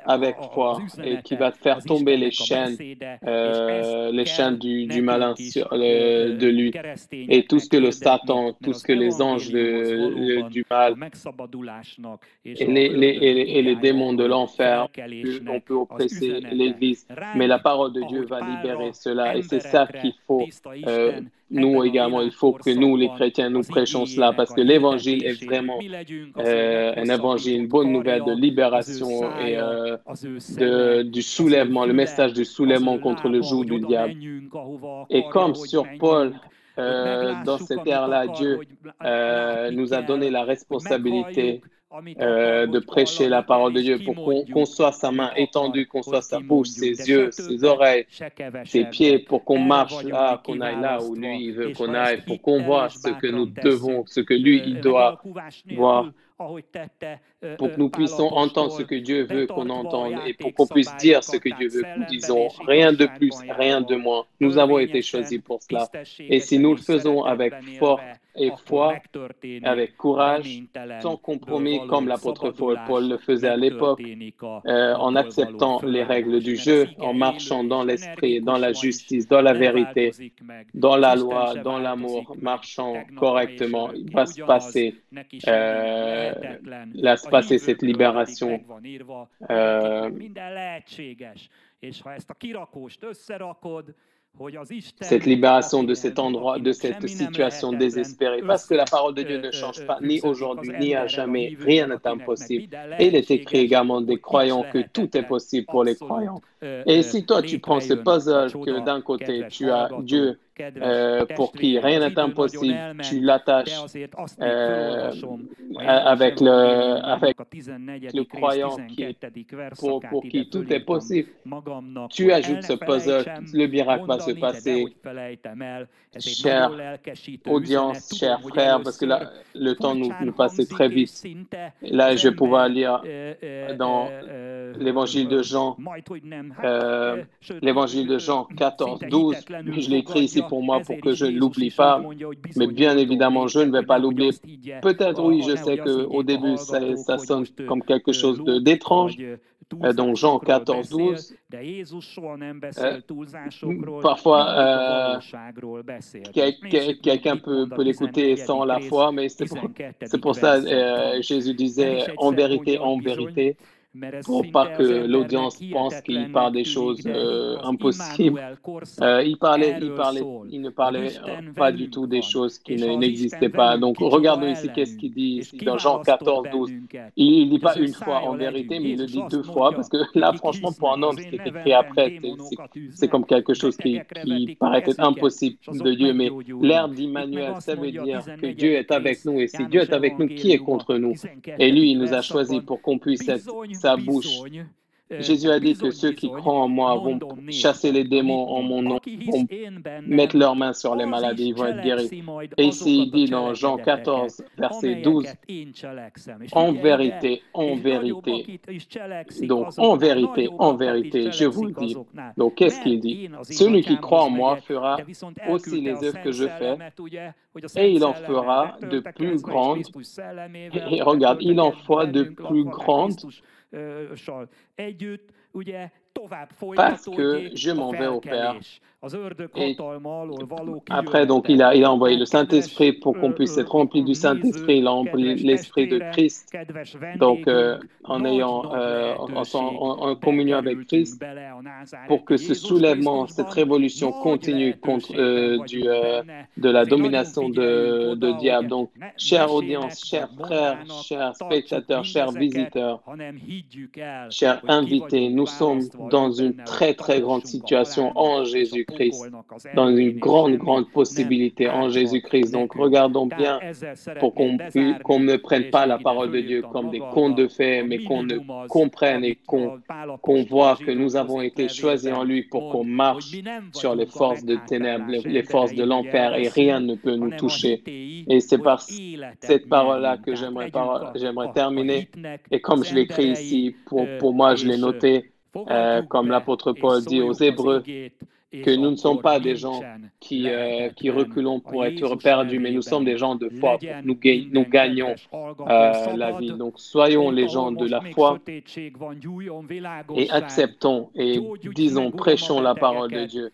avec foi et qui va faire tomber les chaînes du malin de lui, et tout ce que le Satan, tout ce que les anges du mal et les démons de l'enfer, on peut oppresser l'Église, mais la parole de Dieu va libérer cela, et c'est ça qu'il faut. Nous également, il faut que nous, les chrétiens, nous prêchons cela, parce que l'Évangile est vraiment un évangile, une bonne nouvelle de libération et du soulèvement, le message du soulèvement contre le joug du diable. Et comme sur Paul, dans cette ère-là, Dieu nous a donné la responsabilité de prêcher la parole de Dieu, pour qu'on soit sa main étendue, qu'on soit sa bouche, ses yeux, ses oreilles, ses pieds, pour qu'on marche là, qu'on aille là où lui il veut qu'on aille, pour qu'on voit ce que nous devons, ce que lui il doit voir, pour que nous puissions entendre ce que Dieu veut qu'on entende, et pour qu'on puisse dire ce que Dieu veut que nous disons. Rien de plus, rien de moins. Nous avons été choisis pour cela. Et si nous le faisons avec force et foi, avec courage, sans compromis, comme l'apôtre Paul le faisait à l'époque, en acceptant les règles du jeu, en marchant dans l'esprit, dans la justice, dans la vérité, dans la loi, dans l'amour, marchant correctement, il va se passer cette libération. Cette libération de cet endroit, de cette situation désespérée, parce que la parole de Dieu ne change pas, ni aujourd'hui, ni à jamais. Rien n'est impossible. Et il est écrit également des croyants que tout est possible pour les croyants. Et si toi, tu prends ce puzzle que d'un côté, tu as Dieu pour qui rien n'est impossible, tu l'attaches avec le croyant pour qui tout est possible. Tu ajoutes ce puzzle, le miracle va se passer. Chère audience, chers frères, parce que là, le temps nous passait très vite. Et là, je vais pouvoir lire dans l'évangile de Jean, 14, 12. Je l'ai écrit ici pour moi pour que je ne l'oublie pas, mais bien évidemment, je ne vais pas l'oublier. Peut-être, oui, je sais qu'au début, ça sonne comme quelque chose d'étrange. Donc, Jean 14, 12. Parfois, quelqu'un peut l'écouter sans la foi, mais c'est pour ça Jésus disait en vérité, pour pas que l'audience pense qu'il parle des choses impossibles. Il ne parlait pas du tout des choses qui n'existaient pas. Donc, regardons ici qu'est-ce qu'il dit ici dans Jean 14, 12. Il ne dit pas une fois en vérité, mais il le dit deux fois, parce que là, franchement, pour un homme, ce qui est écrit après, c'est comme quelque chose qui paraît être impossible de Dieu. Mais l'air d'Immanuel, ça veut dire que Dieu est avec nous. Et si Dieu est avec nous, qui est contre nous? Et lui, il nous a choisis pour qu'on puisse être sa bouche. Jésus a dit que ceux qui croient en moi vont chasser les démons en mon nom, vont mettre leurs mains sur les maladies, ils vont être guéris. Et ici, il dit dans Jean 14, verset 12, en vérité, donc en vérité, je vous le dis. Donc, qu'est-ce qu'il dit? Celui qui croit en moi fera aussi les œuvres que je fais, et il en fera de plus grandes. Et regarde, il en fera de plus grandes, parce que je m'en vais au Père. Et après, donc, il a envoyé le Saint-Esprit pour qu'on puisse être rempli du Saint-Esprit. Il a rempli l'Esprit de Christ. Donc, en communion avec Christ, pour que ce soulèvement, cette révolution continue contre de la domination de diable. Donc, chère audience, chers frères, chers spectateurs, chers visiteurs, chers invités, nous sommes dans une très, très grande situation en Jésus-Christ, dans une grande, grande possibilité en Jésus-Christ. Donc, regardons bien pour qu'on ne prenne pas la parole de Dieu comme des contes de fées, mais qu'on ne comprenne et qu'on voit que nous avons été choisis en lui pour qu'on marche sur les forces de ténèbres, les forces de l'enfer, et rien ne peut nous toucher. Et c'est par cette parole-là que j'aimerais terminer. Et comme je l'écris ici, pour moi, je l'ai noté, comme l'apôtre Paul dit aux Hébreux, que nous ne sommes pas des gens qui reculons pour être perdus, mais nous sommes des gens de foi pour que nous gagnons la vie. Donc, soyons les gens de la foi et acceptons et disons, prêchons la parole de Dieu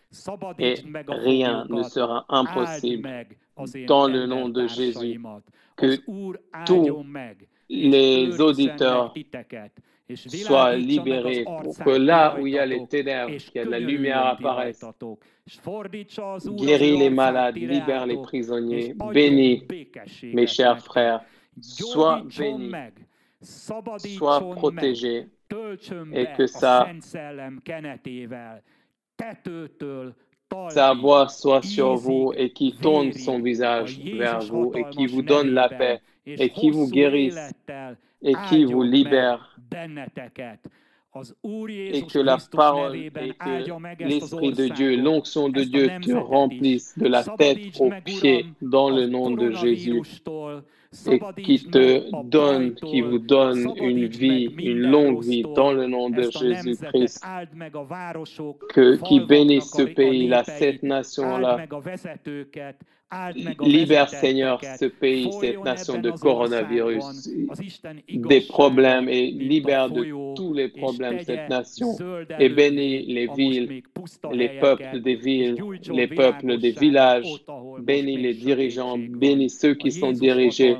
et rien ne sera impossible dans le nom de Jésus. Que tous les auditeurs soient libérés pour que là où il y a les ténèbres, qu'il y a de la lumière apparaisse. Guéris les malades, libère les prisonniers, bénis mes chers frères, sois bénis, sois protégés et que sa voix soit sur vous et qui tourne son visage vers vous et qui vous donne la paix et qui vous guérisse et qui vous libère et que la parole et que l'Esprit de Dieu, l'onction de Dieu te remplisse de la tête aux pieds dans le nom de Jésus et qui vous donne une vie, une longue vie dans le nom de Jésus-Christ, qui bénisse ce pays-là, cette nation-là. Libère, Seigneur, ce pays, cette nation de coronavirus, des problèmes et libère de tous les problèmes cette nation et bénis les villes, les peuples des villes, les peuples des villages, bénis les dirigeants, bénis ceux qui sont dirigés,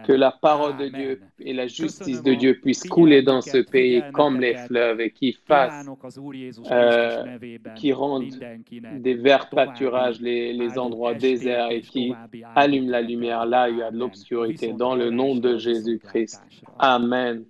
que la parole de Dieu et la justice de Dieu puissent couler dans ce pays comme les fleuves et qui rendent des verts pâturages les endroits déserts et qui allume la lumière là où il y a de l'obscurité dans le nom de Jésus-Christ. Amen.